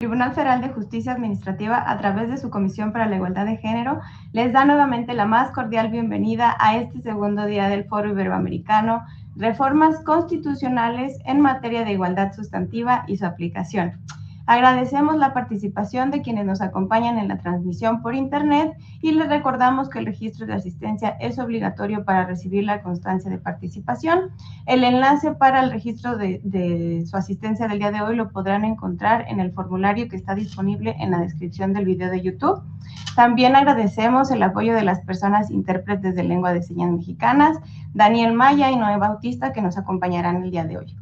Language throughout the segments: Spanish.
Tribunal Federal de Justicia Administrativa, a través de su Comisión para la Igualdad de Género, les da nuevamente la más cordial bienvenida a este segundo día del Foro Iberoamericano, Reformas Constitucionales en materia de igualdad sustantiva y su aplicación. Agradecemos la participación de quienes nos acompañan en la transmisión por Internet y les recordamos que el registro de asistencia es obligatorio para recibir la constancia de participación. El enlace para el registro de su asistencia del día de hoy lo podrán encontrar en el formulario que está disponible en la descripción del video de YouTube. También agradecemos el apoyo de las personas intérpretes de lengua de señas mexicanas, Daniel Maya y Noé Bautista, que nos acompañarán el día de hoy.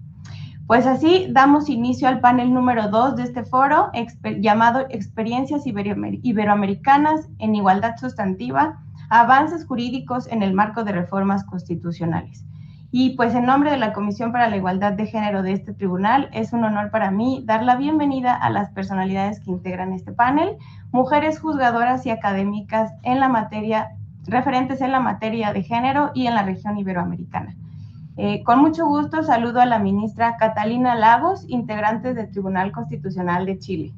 Pues así damos inicio al panel número 2 de este foro, llamado Experiencias Iberoamericanas en Igualdad Sustantiva, Avances Jurídicos en el Marco de Reformas Constitucionales. Y pues en nombre de la Comisión para la Igualdad de Género de este tribunal, es un honor para mí dar la bienvenida a las personalidades que integran este panel, mujeres juzgadoras y académicas en la materia, referentes en la materia de género y en la región iberoamericana. Con mucho gusto saludo a la ministra Catalina Lagos, integrante del Tribunal Constitucional de Chile.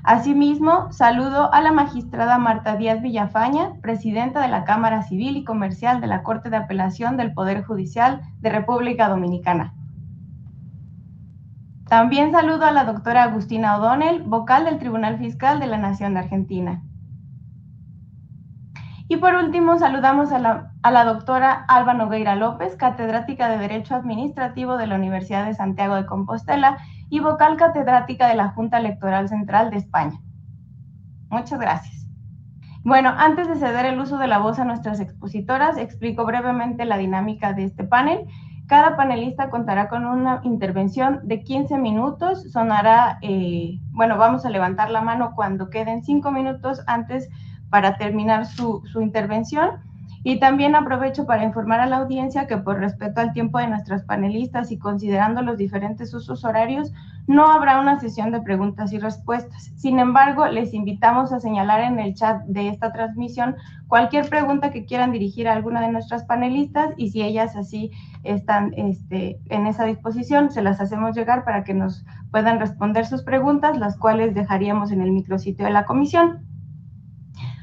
Asimismo, saludo a la magistrada Marta Díaz Villafaña, presidenta de la Cámara Civil y Comercial de la Corte de Apelación del Poder Judicial de República Dominicana. También saludo a la doctora Agustina O'Donnell, vocal del Tribunal Fiscal de la Nación de Argentina. Y por último, saludamos a la doctora Alba Nogueira López, catedrática de Derecho Administrativo de la Universidad de Santiago de Compostela y vocal catedrática de la Junta Electoral Central de España. Muchas gracias. Bueno, antes de ceder el uso de la voz a nuestras expositoras, explico brevemente la dinámica de este panel. Cada panelista contará con una intervención de 15 minutos. Sonará, vamos a levantar la mano cuando queden 5 minutos antes para terminar su intervención. Y también aprovecho para informar a la audiencia que por respeto al tiempo de nuestras panelistas y considerando los diferentes usos horarios, no habrá una sesión de preguntas y respuestas. Sin embargo, les invitamos a señalar en el chat de esta transmisión cualquier pregunta que quieran dirigir a alguna de nuestras panelistas y si ellas así están en esa disposición, se las hacemos llegar para que nos puedan responder sus preguntas, las cuales dejaríamos en el micrositio de la comisión.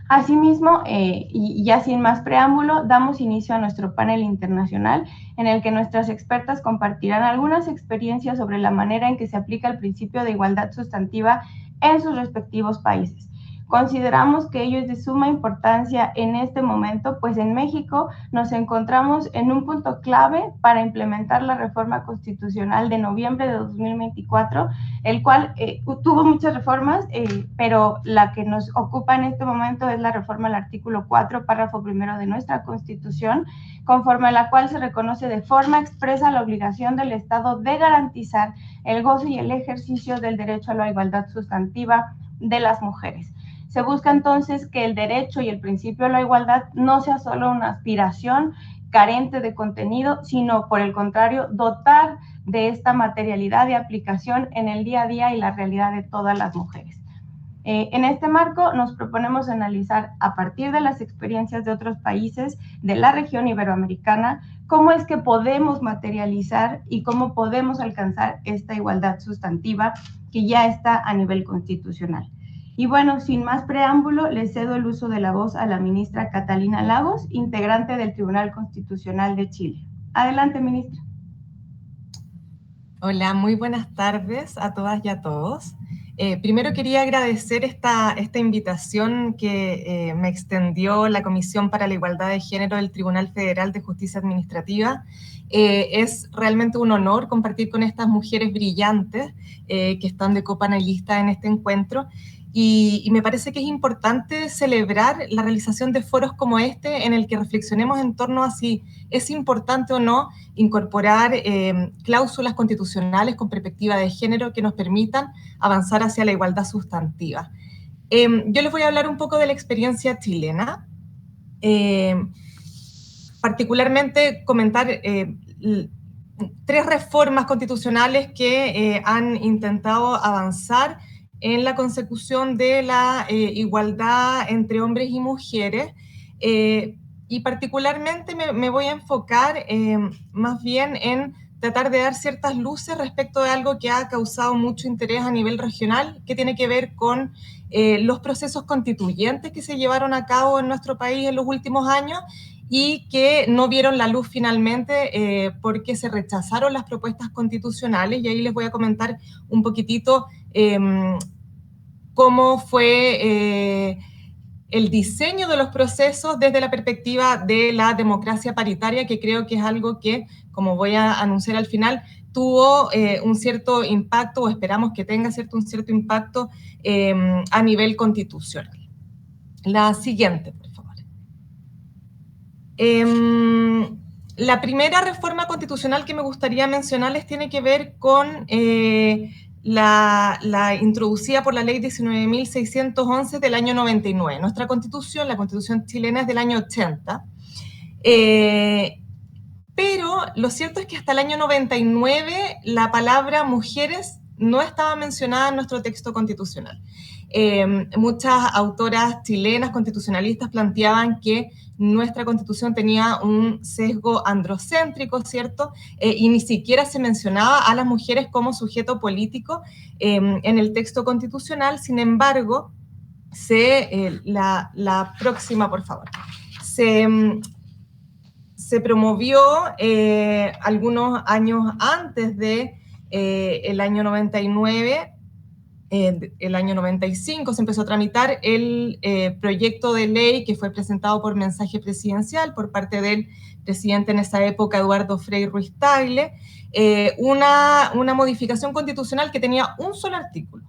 Asimismo, y ya sin más preámbulo, damos inicio a nuestro panel internacional en el que nuestras expertas compartirán algunas experiencias sobre la manera en que se aplica el principio de igualdad sustantiva en sus respectivos países. Consideramos que ello es de suma importancia en este momento, pues en México nos encontramos en un punto clave para implementar la reforma constitucional de noviembre de 2024, el cual tuvo muchas reformas, pero la que nos ocupa en este momento es la reforma al artículo 4, párrafo primero de nuestra Constitución, conforme a la cual se reconoce de forma expresa la obligación del Estado de garantizar el goce y el ejercicio del derecho a la igualdad sustantiva de las mujeres. Se busca entonces que el derecho y el principio de la igualdad no sea solo una aspiración carente de contenido, sino por el contrario, dotar de esta materialidad de aplicación en el día a día y la realidad de todas las mujeres. En este marco nos proponemos analizar a partir de las experiencias de otros países de la región iberoamericana cómo es que podemos materializar y cómo podemos alcanzar esta igualdad sustantiva que ya está a nivel constitucional. Y bueno, sin más preámbulo, le cedo el uso de la voz a la ministra Catalina Lagos, integrante del Tribunal Constitucional de Chile. Adelante, ministra. Hola, muy buenas tardes a todas y a todos. Primero quería agradecer esta invitación que me extendió la Comisión para la Igualdad de Género del Tribunal Federal de Justicia Administrativa. Es realmente un honor compartir con estas mujeres brillantes que están de copanelistas en este encuentro. Y me parece que es importante celebrar la realización de foros como este en el que reflexionemos en torno a si es importante o no incorporar cláusulas constitucionales con perspectiva de género que nos permitan avanzar hacia la igualdad sustantiva. Yo les voy a hablar un poco de la experiencia chilena, particularmente comentar 3 reformas constitucionales que han intentado avanzar en la consecución de la igualdad entre hombres y mujeres, y particularmente me voy a enfocar más bien en tratar de dar ciertas luces respecto de algo que ha causado mucho interés a nivel regional, que tiene que ver con los procesos constituyentes que se llevaron a cabo en nuestro país en los últimos años y que no vieron la luz finalmente porque se rechazaron las propuestas constitucionales, y ahí les voy a comentar un poquitito cómo fue el diseño de los procesos desde la perspectiva de la democracia paritaria, que creo que es algo que, como voy a anunciar al final, tuvo un cierto impacto, o esperamos que tenga un cierto impacto a nivel constitucional. La siguiente, por favor. La primera reforma constitucional que me gustaría mencionarles tiene que ver con la introducida por la ley 19.611 del año 99. Nuestra constitución, la constitución chilena, es del año 80. Pero lo cierto es que hasta el año 99 la palabra mujeres no estaba mencionada en nuestro texto constitucional. Muchas autoras chilenas constitucionalistas planteaban que nuestra constitución tenía un sesgo androcéntrico, ¿cierto? Y ni siquiera se mencionaba a las mujeres como sujeto político en el texto constitucional. Sin embargo, la próxima, por favor, se promovió algunos años antes de el año 99, el año 95 se empezó a tramitar el proyecto de ley que fue presentado por mensaje presidencial por parte del presidente en esa época, Eduardo Frei Ruiz-Tagle, una modificación constitucional que tenía un solo artículo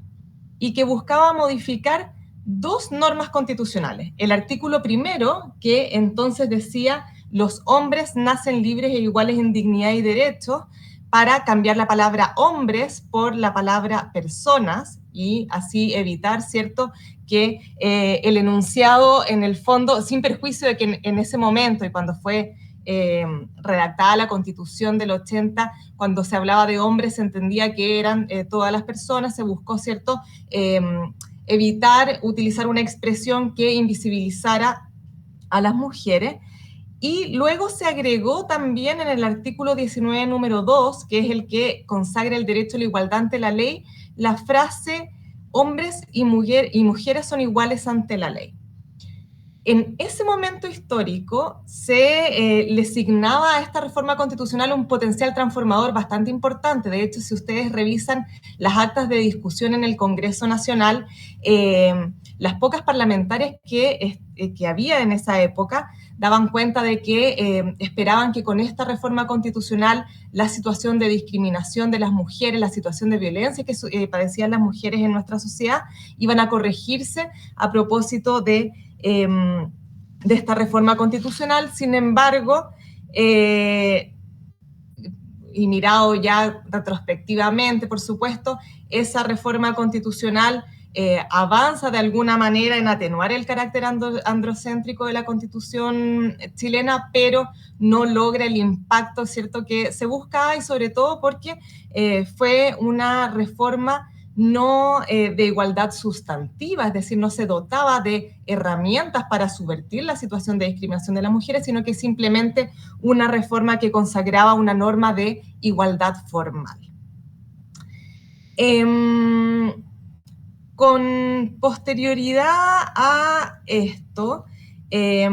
y que buscaba modificar dos normas constitucionales. El artículo primero, que entonces decía: los hombres nacen libres e iguales en dignidad y derechos, para cambiar la palabra hombres por la palabra personas y así evitar, ¿cierto?, que el enunciado, en el fondo, sin perjuicio de que en ese momento y cuando fue redactada la Constitución del 80, cuando se hablaba de hombres se entendía que eran todas las personas, se buscó, ¿cierto?, evitar utilizar una expresión que invisibilizara a las mujeres. Y luego se agregó también en el artículo 19, número 2, que es el que consagra el derecho a la igualdad ante la ley, la frase: hombres y mujeres son iguales ante la ley. En ese momento histórico se le asignaba a esta reforma constitucional un potencial transformador bastante importante. De hecho, si ustedes revisan las actas de discusión en el Congreso Nacional, las pocas parlamentarias que había en esa época daban cuenta de que esperaban que con esta reforma constitucional la situación de discriminación de las mujeres, la situación de violencia que padecían las mujeres en nuestra sociedad, iban a corregirse a propósito de esta reforma constitucional. Sin embargo, y mirado ya retrospectivamente, por supuesto, esa reforma constitucional avanza de alguna manera en atenuar el carácter androcéntrico de la Constitución chilena, pero no logra el impacto, ¿cierto?, que se buscaba, y sobre todo porque fue una reforma no de igualdad sustantiva, es decir, no se dotaba de herramientas para subvertir la situación de discriminación de las mujeres, sino que simplemente una reforma que consagraba una norma de igualdad formal. Con posterioridad a esto, y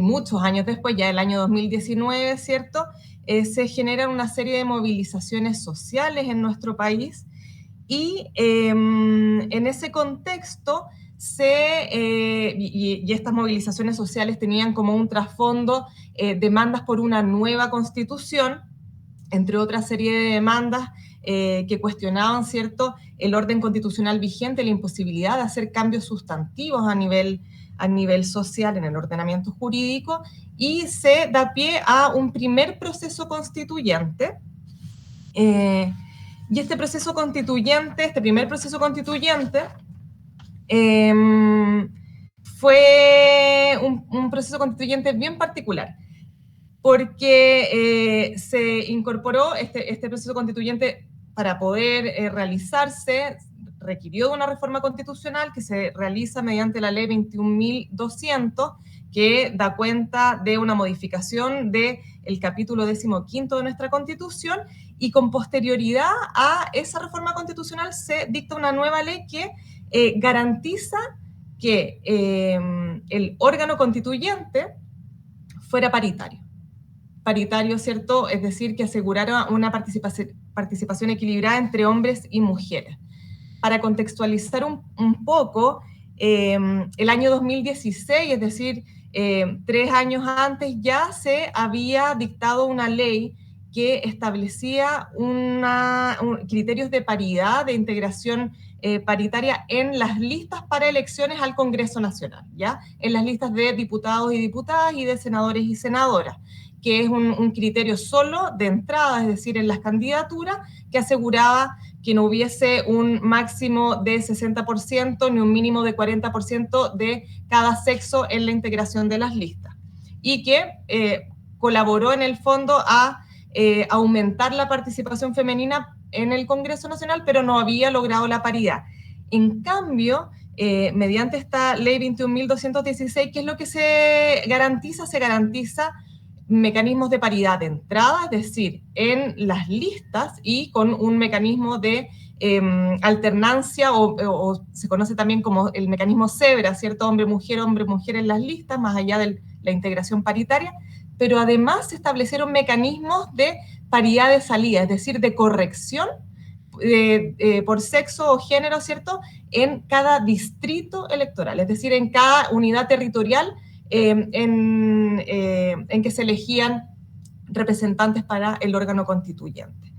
muchos años después, ya el año 2019, ¿cierto?, se generan una serie de movilizaciones sociales en nuestro país, y en ese contexto y estas movilizaciones sociales tenían como un trasfondo demandas por una nueva constitución, entre otra serie de demandas que cuestionaban, ¿cierto?, el orden constitucional vigente, la imposibilidad de hacer cambios sustantivos a nivel social en el ordenamiento jurídico, y se da pie a un primer proceso constituyente. Y este primer proceso constituyente, fue un proceso constituyente bien particular, porque se incorporó este proceso constituyente para poder realizarse, requirió de una reforma constitucional que se realiza mediante la ley 21.200, que da cuenta de una modificación del capítulo 15 de nuestra Constitución, y con posterioridad a esa reforma constitucional se dicta una nueva ley que garantiza que el órgano constituyente fuera paritario. Paritario, ¿cierto? Es decir, que asegurara una participación equilibrada entre hombres y mujeres. Para contextualizar un poco, el año 2016, es decir, 3 años antes, ya se había dictado una ley que establecía criterios de paridad, de integración paritaria en las listas para elecciones al Congreso Nacional, ¿ya? En las listas de diputados y diputadas y de senadores y senadoras, que es un criterio solo de entrada, es decir, en las candidaturas, que aseguraba que no hubiese un máximo de 60% ni un mínimo de 40% de cada sexo en la integración de las listas. Y que colaboró en el fondo a aumentar la participación femenina en el Congreso Nacional, pero no había logrado la paridad. En cambio, mediante esta ley 21.216, ¿qué es lo que se garantiza? Se garantiza mecanismos de paridad de entrada, es decir, en las listas, y con un mecanismo de alternancia, o se conoce también como el mecanismo cebra, ¿cierto? Hombre-mujer en las listas, más allá de la integración paritaria, pero además se establecieron mecanismos de paridad de salida, es decir, de corrección por sexo o género, ¿cierto? En cada distrito electoral, es decir, en cada unidad territorial en que se elegían representantes para el órgano constituyente.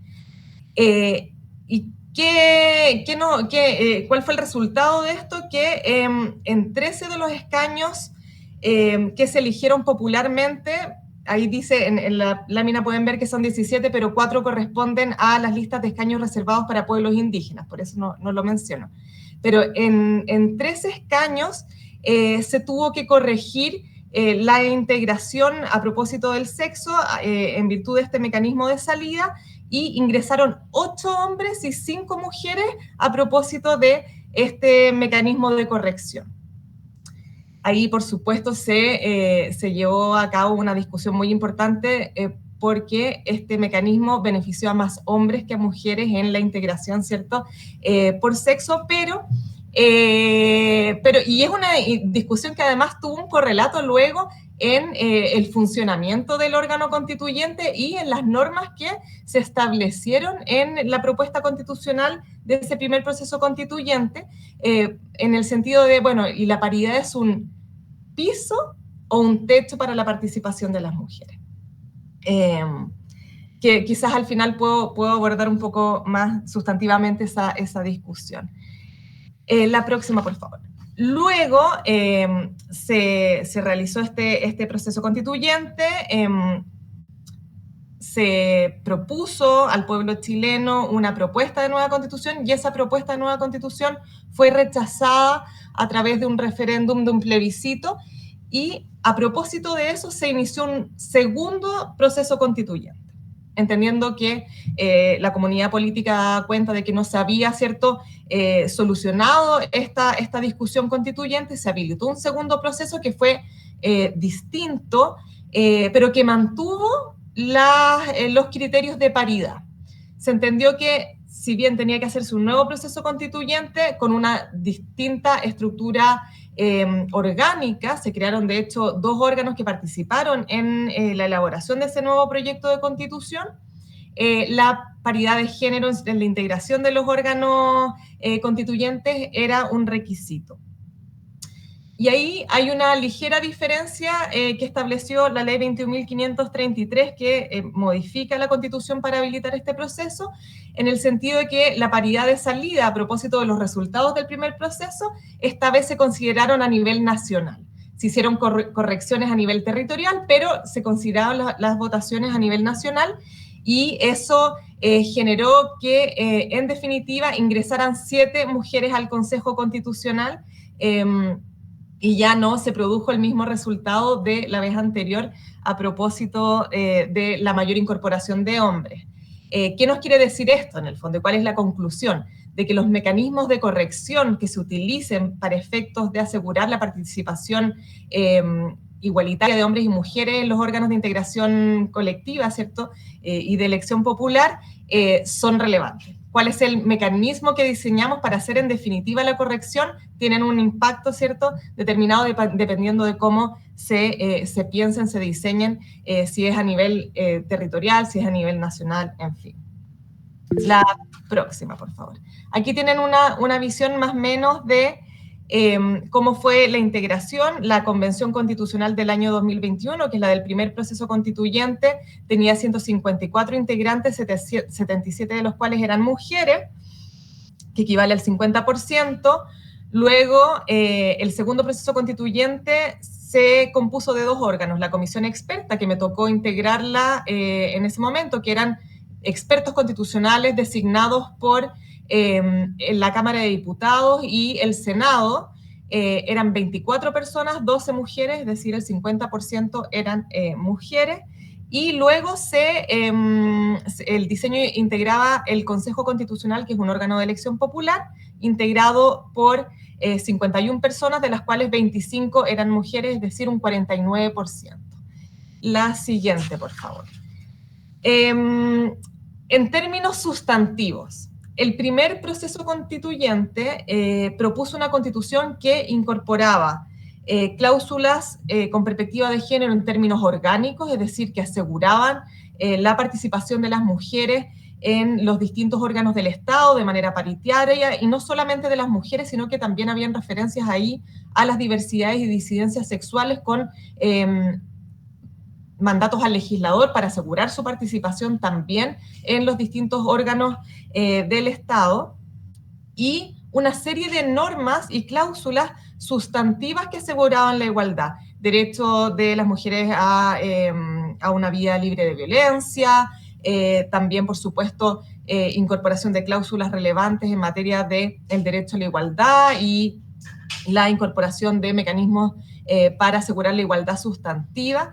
¿Y cuál fue el resultado de esto? Que en 13 de los escaños que se eligieron popularmente, ahí dice, en la lámina pueden ver que son 17, pero 4 corresponden a las listas de escaños reservados para pueblos indígenas, por eso no lo menciono. Pero en 13 escaños se tuvo que corregir la integración a propósito del sexo en virtud de este mecanismo de salida, y ingresaron 8 hombres y 5 mujeres a propósito de este mecanismo de corrección. Ahí, por supuesto, se llevó a cabo una discusión muy importante porque este mecanismo benefició a más hombres que a mujeres en la integración, ¿cierto? Por sexo, y es una discusión que además tuvo un correlato luego en el funcionamiento del órgano constituyente y en las normas que se establecieron en la propuesta constitucional de ese primer proceso constituyente, en el sentido de, bueno, ¿y la paridad es un piso o un techo para la participación de las mujeres? Que quizás al final puedo abordar un poco más sustantivamente esa discusión. La próxima, por favor. Luego se realizó este proceso constituyente, se propuso al pueblo chileno una propuesta de nueva constitución, y esa propuesta de nueva constitución fue rechazada a través de un referéndum, de un plebiscito, y a propósito de eso se inició un segundo proceso constituyente, entendiendo que la comunidad política da cuenta de que no se había, ¿cierto?, solucionado esta discusión constituyente. Se habilitó un segundo proceso que fue distinto, pero que mantuvo los criterios de paridad. Se entendió que, si bien tenía que hacerse un nuevo proceso constituyente con una distinta estructura orgánica, se crearon de hecho 2 órganos que participaron en la elaboración de ese nuevo proyecto de constitución. La paridad de género en la integración de los órganos constituyentes era un requisito. Y ahí hay una ligera diferencia que estableció la ley 21.533, que modifica la Constitución para habilitar este proceso, en el sentido de que la paridad de salida, a propósito de los resultados del primer proceso, esta vez se consideraron a nivel nacional. Se hicieron correcciones a nivel territorial, pero se consideraron las votaciones a nivel nacional, y eso generó que, en definitiva, ingresaran 7 mujeres al Consejo Constitucional, y ya no se produjo el mismo resultado de la vez anterior a propósito de la mayor incorporación de hombres. ¿Qué nos quiere decir esto, en el fondo? ¿Cuál es la conclusión? De que los mecanismos de corrección que se utilicen para efectos de asegurar la participación igualitaria de hombres y mujeres en los órganos de integración colectiva, ¿cierto? Y de elección popular, son relevantes. ¿Cuál es el mecanismo que diseñamos para hacer en definitiva la corrección? Tienen un impacto, ¿cierto?, determinado dependiendo de cómo se piensen, se diseñen, si es a nivel territorial, si es a nivel nacional, en fin. La próxima, por favor. Aquí tienen una visión más o menos de cómo fue la integración. La Convención Constitucional del año 2021, que es la del primer proceso constituyente, tenía 154 integrantes, 77 de los cuales eran mujeres, que equivale al 50%. Luego, el segundo proceso constituyente se compuso de 2 órganos, la comisión experta, que me tocó integrarla en ese momento, que eran expertos constitucionales designados por la Cámara de Diputados y el Senado. Eran 24 personas, 12 mujeres, es decir, el 50% eran mujeres. Y luego el diseño integraba el Consejo Constitucional, que es un órgano de elección popular, integrado por 51 personas, de las cuales 25 eran mujeres, es decir, un 49%. La siguiente, por favor. En términos sustantivos, el primer proceso constituyente propuso una constitución que incorporaba cláusulas con perspectiva de género en términos orgánicos, es decir, que aseguraban la participación de las mujeres en los distintos órganos del Estado de manera paritaria, y no solamente de las mujeres, sino que también habían referencias ahí a las diversidades y disidencias sexuales con mandatos al legislador para asegurar su participación también en los distintos órganos del Estado, y una serie de normas y cláusulas sustantivas que aseguraban la igualdad, derecho de las mujeres a una vida libre de violencia, también, por supuesto, incorporación de cláusulas relevantes en materia del derecho a la igualdad y la incorporación de mecanismos para asegurar la igualdad sustantiva.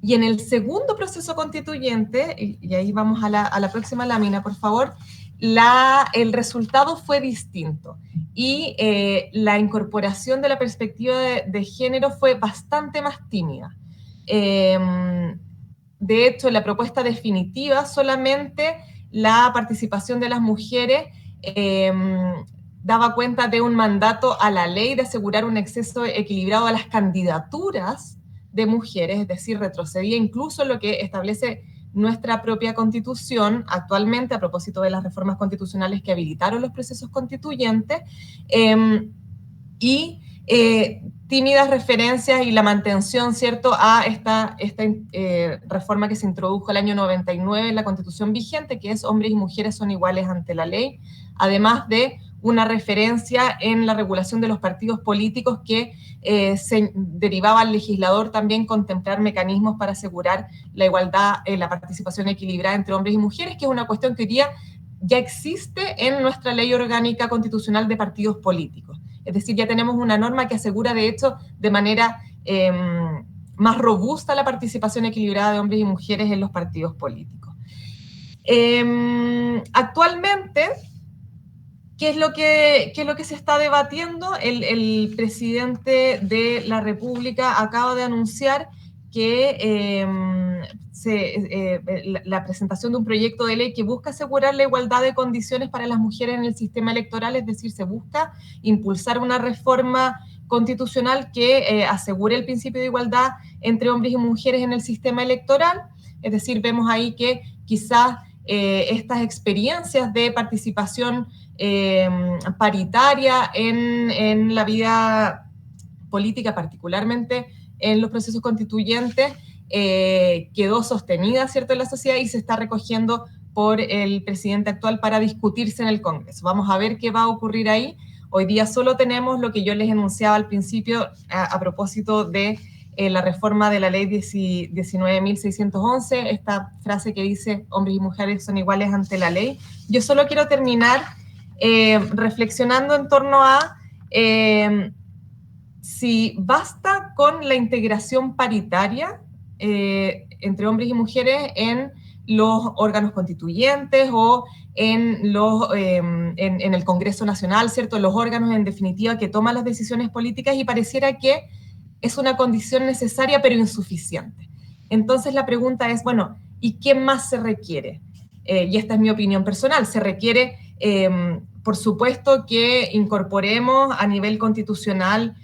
Y en el segundo proceso constituyente, y ahí vamos a la próxima lámina, por favor, el resultado fue distinto, y la incorporación de la perspectiva de género fue bastante más tímida. De hecho, en la propuesta definitiva, solamente la participación de las mujeres daba cuenta de un mandato a la ley de asegurar un acceso equilibrado a las candidaturas de mujeres, es decir, retrocedía incluso lo que establece nuestra propia Constitución actualmente a propósito de las reformas constitucionales que habilitaron los procesos constituyentes, y tímidas referencias y la mantención, ¿cierto?, a esta reforma que se introdujo el año 99 en la Constitución vigente, que es hombres y mujeres son iguales ante la ley, además de una referencia en la regulación de los partidos políticos que se derivaba al legislador también contemplar mecanismos para asegurar la igualdad, la participación equilibrada entre hombres y mujeres, que es una cuestión que hoy día ya existe en nuestra ley orgánica constitucional de partidos políticos. Es decir, ya tenemos una norma que asegura, de hecho, de manera más robusta la participación equilibrada de hombres y mujeres en los partidos políticos. Actualmente, ¿qué es lo que se está debatiendo? El presidente de la República acaba de anunciar que la presentación de un proyecto de ley que busca asegurar la igualdad de condiciones para las mujeres en el sistema electoral, es decir, se busca impulsar una reforma constitucional que asegure el principio de igualdad entre hombres y mujeres en el sistema electoral. Es decir, vemos ahí que quizás estas experiencias de participación paritaria en la vida política, particularmente en los procesos constituyentes, quedó sostenida, ¿cierto?, en la sociedad, y se está recogiendo por el presidente actual para discutirse en el Congreso. Vamos a ver qué va a ocurrir ahí. Hoy día solo tenemos lo que yo les enunciaba al principio a propósito de la reforma de la ley 19.611, esta frase que dice hombres y mujeres son iguales ante la ley. Yo solo quiero terminar reflexionando en torno a si basta con la integración paritaria entre hombres y mujeres en los órganos constituyentes o en el Congreso Nacional, ¿cierto?, los órganos en definitiva que toman las decisiones políticas, y pareciera que es una condición necesaria pero insuficiente. Entonces la pregunta es, bueno, ¿y qué más se requiere? Y esta es mi opinión personal, se requiere, por supuesto, que incorporemos a nivel constitucional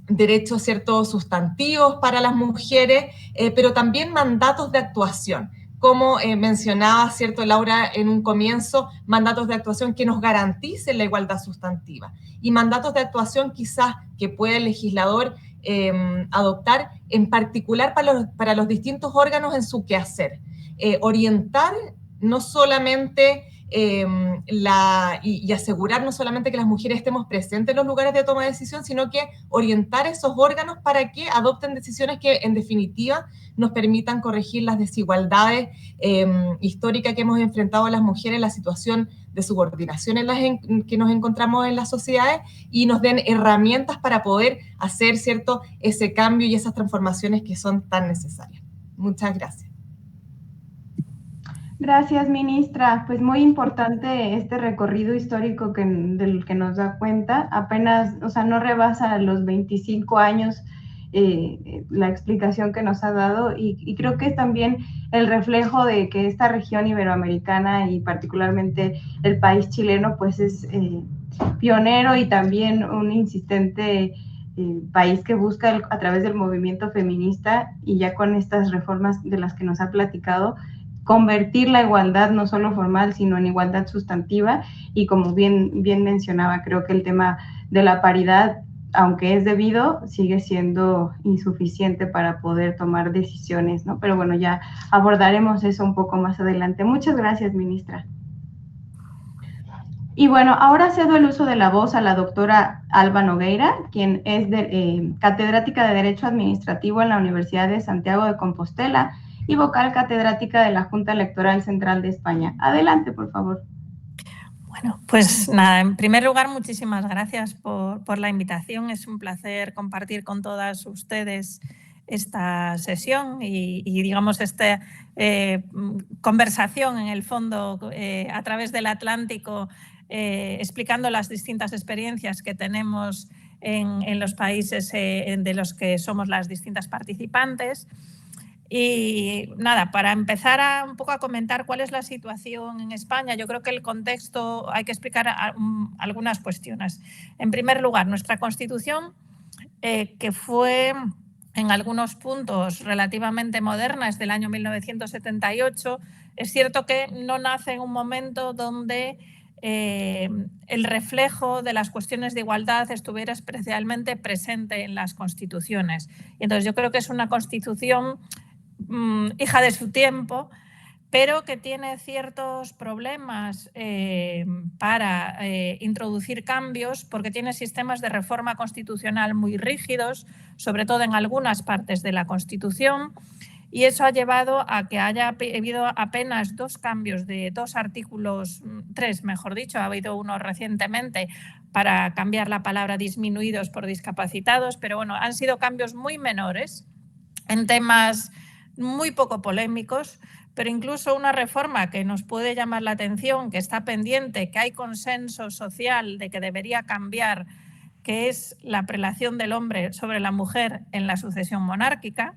derechos, ciertos sustantivos para las mujeres, pero también mandatos de actuación. Como mencionaba, ¿cierto, Laura, en un comienzo, mandatos de actuación que nos garanticen la igualdad sustantiva y mandatos de actuación quizás que pueda el legislador adoptar en particular para los distintos órganos en su quehacer. Orientar no solamente y asegurar no solamente que las mujeres estemos presentes en los lugares de toma de decisión, sino que orientar esos órganos para que adopten decisiones que en definitiva nos permitan corregir las desigualdades históricas que hemos enfrentado a las mujeres en la situación de subordinación en que nos encontramos en las sociedades y nos den herramientas para poder hacer, ¿cierto?, ese cambio y esas transformaciones que son tan necesarias. Muchas gracias. Gracias, ministra. Pues muy importante este recorrido histórico del que nos da cuenta. Apenas, o sea, no rebasa los 25 años la explicación que nos ha dado y creo que es también el reflejo de que esta región iberoamericana y particularmente el país chileno pues es pionero y también un insistente país que busca a través del movimiento feminista y ya con estas reformas de las que nos ha platicado, convertir la igualdad no solo formal, sino en igualdad sustantiva y como bien mencionaba, creo que el tema de la paridad, aunque es debido, sigue siendo insuficiente para poder tomar decisiones, ¿no? Pero bueno, ya abordaremos eso un poco más adelante. Muchas gracias, ministra. Y bueno, ahora cedo el uso de la voz a la doctora Alba Nogueira, quien es catedrática de Derecho Administrativo en la Universidad de Santiago de Compostela y vocal catedrática de la Junta Electoral Central de España. Adelante, por favor. Bueno, pues nada, en primer lugar, muchísimas gracias por la invitación. Es un placer compartir con todas ustedes esta sesión y digamos, esta conversación en el fondo a través del Atlántico, explicando las distintas experiencias que tenemos en los países de los que somos las distintas participantes. Y nada, para empezar un poco a comentar cuál es la situación en España, yo creo que el contexto hay que explicar algunas cuestiones. En primer lugar, nuestra Constitución, que fue en algunos puntos relativamente moderna, es del año 1978, es cierto que no nace en un momento donde el reflejo de las cuestiones de igualdad estuviera especialmente presente en las constituciones. Y entonces yo creo que es una Constitución hija de su tiempo, pero que tiene ciertos problemas para introducir cambios porque tiene sistemas de reforma constitucional muy rígidos, sobre todo en algunas partes de la Constitución, y eso ha llevado a que haya habido apenas 2 cambios de 2 artículos, 3 mejor dicho, ha habido uno recientemente para cambiar la palabra disminuidos por discapacitados, pero bueno, han sido cambios muy menores en temas muy poco polémicos, pero incluso una reforma que nos puede llamar la atención, que está pendiente, que hay consenso social de que debería cambiar, que es la prelación del hombre sobre la mujer en la sucesión monárquica,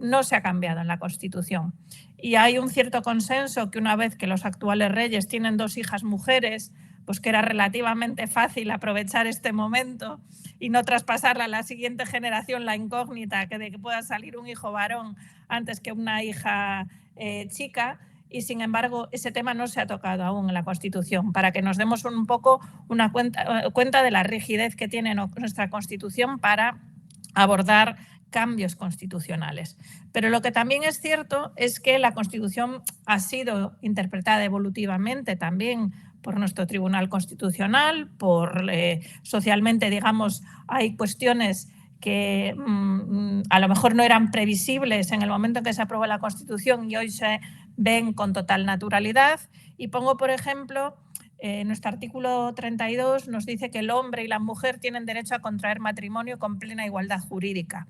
no se ha cambiado en la Constitución. Y hay un cierto consenso que una vez que los actuales reyes tienen 2 hijas mujeres, pues que era relativamente fácil aprovechar este momento y no traspasarle a la siguiente generación la incógnita de que pueda salir un hijo varón antes que una hija chica, y sin embargo ese tema no se ha tocado aún en la Constitución, para que nos demos un poco una cuenta de la rigidez que tiene nuestra Constitución para abordar cambios constitucionales. Pero lo que también es cierto es que la Constitución ha sido interpretada evolutivamente también por nuestro Tribunal Constitucional, socialmente, digamos, hay cuestiones que a lo mejor no eran previsibles en el momento en que se aprobó la Constitución y hoy se ven con total naturalidad. Y pongo, por ejemplo, nuestro artículo 32 nos dice que el hombre y la mujer tienen derecho a contraer matrimonio con plena igualdad jurídica.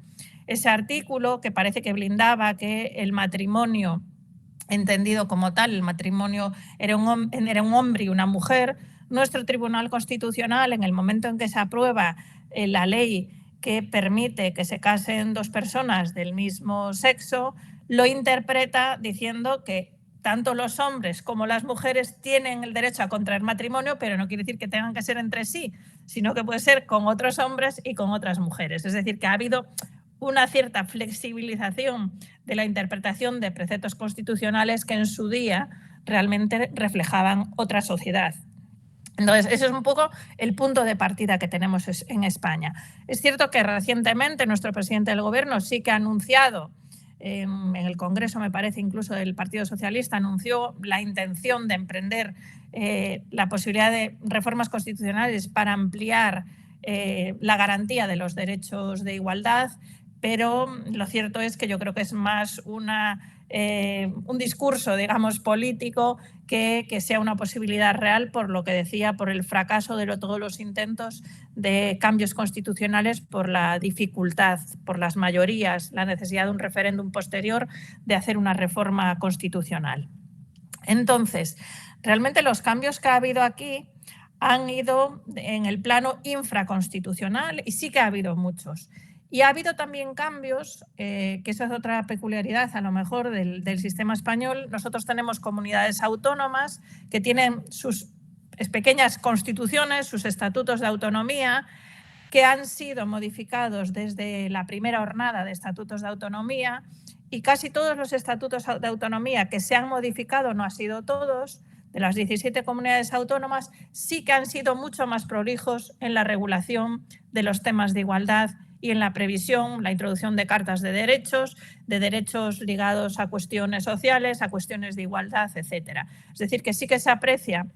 Ese artículo, que parece que blindaba que el matrimonio, entendido como tal, el matrimonio era un hombre y una mujer, nuestro Tribunal Constitucional, en el momento en que se aprueba la ley que permite que se casen dos personas del mismo sexo, lo interpreta diciendo que tanto los hombres como las mujeres tienen el derecho a contraer matrimonio, pero no quiere decir que tengan que ser entre sí, sino que puede ser con otros hombres y con otras mujeres. Es decir, que ha habido una cierta flexibilización de la interpretación de preceptos constitucionales que en su día realmente reflejaban otra sociedad. Entonces, ese es un poco el punto de partida que tenemos en España. Es cierto que recientemente nuestro presidente del Gobierno sí que ha anunciado, en el Congreso, me parece, incluso del Partido Socialista, anunció la intención de emprender la posibilidad de reformas constitucionales para ampliar la garantía de los derechos de igualdad, pero lo cierto es que yo creo que es más un discurso, digamos, político que sea una posibilidad real, por lo que decía, por el fracaso de todos los intentos de cambios constitucionales, por la dificultad, por las mayorías, la necesidad de un referéndum posterior de hacer una reforma constitucional. Entonces, realmente los cambios que ha habido aquí han ido en el plano infraconstitucional y sí que ha habido muchos. Y ha habido también cambios, que esa es otra peculiaridad a lo mejor del sistema español. Nosotros tenemos comunidades autónomas que tienen sus pequeñas constituciones, sus estatutos de autonomía, que han sido modificados desde la primera hornada de estatutos de autonomía, y casi todos los estatutos de autonomía que se han modificado, no han sido todos, de las 17 comunidades autónomas, sí que han sido mucho más prolijos en la regulación de los temas de igualdad y en la previsión, la introducción de cartas de derechos ligados a cuestiones sociales, a cuestiones de igualdad, etcétera. Es decir, que sí que se aprecia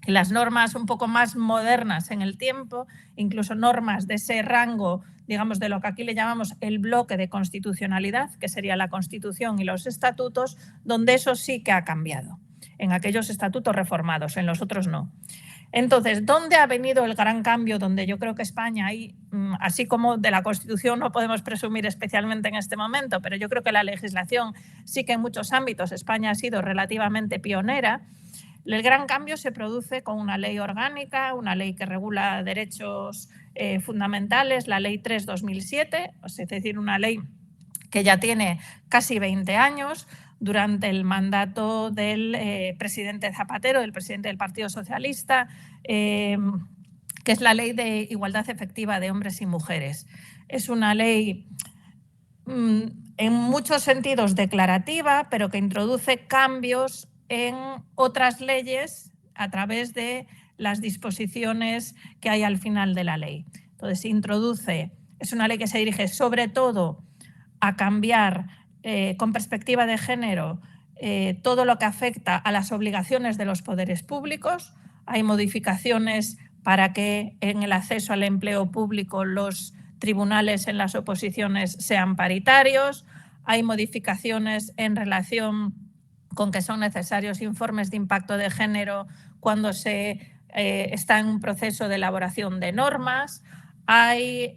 que las normas un poco más modernas en el tiempo, incluso normas de ese rango, digamos, de lo que aquí le llamamos el bloque de constitucionalidad, que sería la Constitución y los estatutos, donde eso sí que ha cambiado, en aquellos estatutos reformados, en los otros no. Entonces, ¿dónde ha venido el gran cambio? Donde yo creo que España, así como de la Constitución no podemos presumir especialmente en este momento, pero yo creo que la legislación sí que en muchos ámbitos España ha sido relativamente pionera. El gran cambio se produce con una ley orgánica, una ley que regula derechos fundamentales, la Ley 3/2007, es decir, una ley que ya tiene casi 20 años, durante el mandato del presidente Zapatero, del presidente del Partido Socialista, que es la Ley de Igualdad Efectiva de Hombres y Mujeres. Es una ley en muchos sentidos declarativa, pero que introduce cambios en otras leyes a través de las disposiciones que hay al final de la ley. Entonces, es una ley que se dirige sobre todo a cambiar con perspectiva de género todo lo que afecta a las obligaciones de los poderes públicos. Hay modificaciones para que en el acceso al empleo público los tribunales en las oposiciones sean paritarios. Hay modificaciones en relación con que son necesarios informes de impacto de género cuando se está en un proceso de elaboración de normas. Hay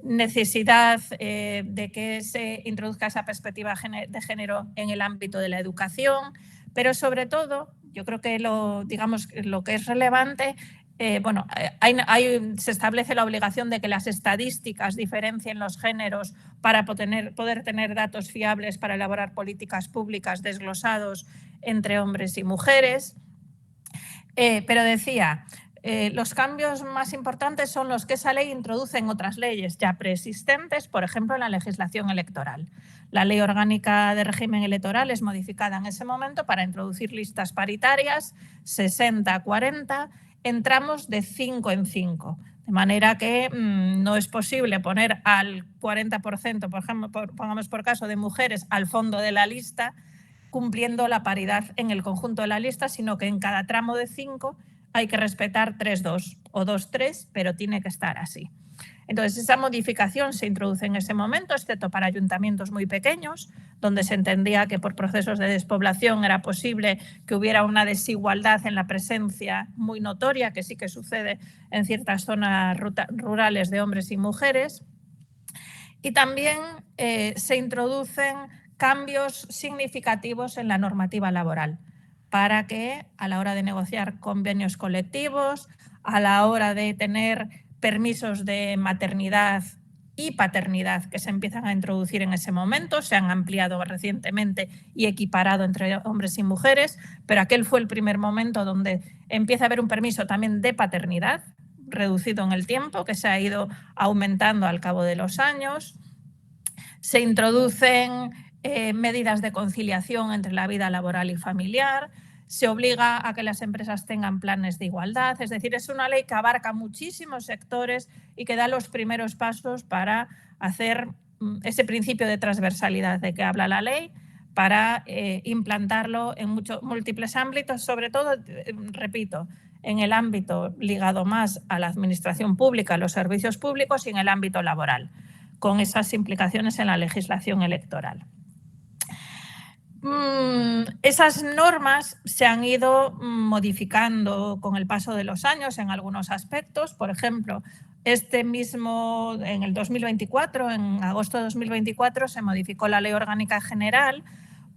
necesidad de que se introduzca esa perspectiva de género en el ámbito de la educación, pero sobre todo, yo creo que lo que es relevante, se establece la obligación de que las estadísticas diferencien los géneros para poder tener datos fiables para elaborar políticas públicas desglosados entre hombres y mujeres. Pero decía, los cambios más importantes son los que esa ley introduce en otras leyes ya preexistentes, por ejemplo, en la legislación electoral. La Ley Orgánica de Régimen Electoral es modificada en ese momento para introducir listas paritarias 60-40 en tramos de 5 en 5, de manera que no es posible poner al 40%, por ejemplo, pongamos por caso, de mujeres al fondo de la lista, cumpliendo la paridad en el conjunto de la lista, sino que en cada tramo de 5 hay que respetar 3-2 o 2-3, pero tiene que estar así. Entonces, esa modificación se introduce en ese momento, excepto para ayuntamientos muy pequeños, donde se entendía que por procesos de despoblación era posible que hubiera una desigualdad en la presencia muy notoria, que sí que sucede en ciertas zonas rurales de hombres y mujeres. Y también se introducen cambios significativos en la normativa laboral para que a la hora de negociar convenios colectivos, a la hora de tener permisos de maternidad y paternidad que se empiezan a introducir en ese momento, se han ampliado recientemente y equiparado entre hombres y mujeres, pero aquel fue el primer momento donde empieza a haber un permiso también de paternidad, reducido en el tiempo, que se ha ido aumentando al cabo de los años. Se introducen medidas de conciliación entre la vida laboral y familiar, se obliga a que las empresas tengan planes de igualdad, es decir, es una ley que abarca muchísimos sectores y que da los primeros pasos para hacer ese principio de transversalidad de que habla la ley, para implantarlo en múltiples ámbitos, sobre todo, repito, en el ámbito ligado más a la administración pública, a los servicios públicos y en el ámbito laboral, con esas implicaciones en la legislación electoral. Esas normas se han ido modificando con el paso de los años en algunos aspectos. Por ejemplo, en el 2024, en agosto de 2024, se modificó la Ley Orgánica General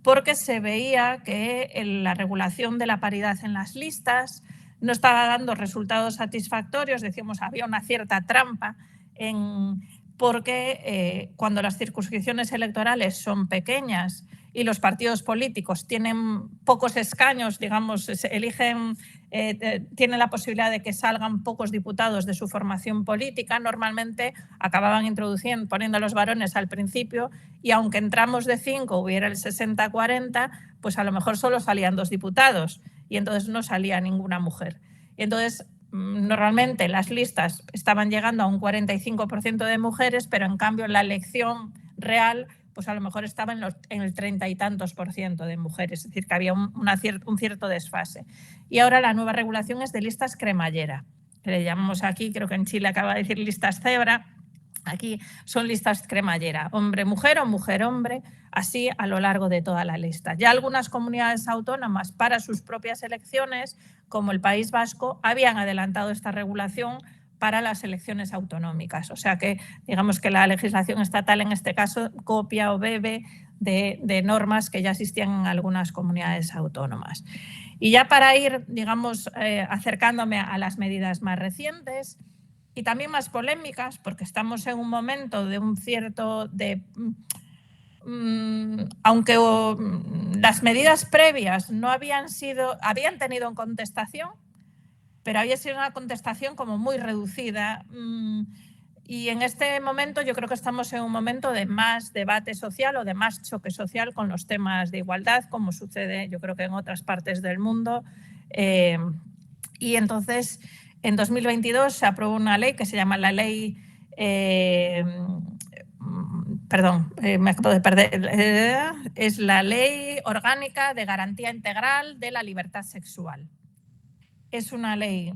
porque se veía que la regulación de la paridad en las listas no estaba dando resultados satisfactorios. Decíamos, había una cierta trampa porque cuando las circunscripciones electorales son pequeñas y los partidos políticos tienen pocos escaños, digamos, tienen la posibilidad de que salgan pocos diputados de su formación política, normalmente acababan poniendo a los varones al principio, y aunque en tramos de 5 hubiera el 60-40, pues a lo mejor solo salían 2 diputados y entonces no salía ninguna mujer. Y entonces normalmente las listas estaban llegando a un 45% de mujeres, pero en cambio en la elección real pues a lo mejor estaba en el 30 y tantos % de mujeres, es decir, que había un cierto desfase. Y ahora la nueva regulación es de listas cremallera, que le llamamos aquí, creo que en Chile acaba de decir listas cebra, aquí son listas cremallera, hombre-mujer o mujer-hombre, así a lo largo de toda la lista. Ya algunas comunidades autónomas para sus propias elecciones, como el País Vasco, habían adelantado esta regulación para las elecciones autonómicas. O sea que, digamos que la legislación estatal en este caso copia o bebe de normas que ya existían en algunas comunidades autónomas. Y ya para ir, digamos, acercándome a las medidas más recientes y también más polémicas, porque estamos en un momento de un cierto... aunque las medidas previas no habían tenido contestación, pero había sido una contestación como muy reducida, y en este momento yo creo que estamos en un momento de más debate social o de más choque social con los temas de igualdad, como sucede yo creo que en otras partes del mundo. Y entonces en 2022 se aprobó una ley que se llama la ley... me acabo de perder. Es la Ley Orgánica de Garantía Integral de la Libertad Sexual. Es una ley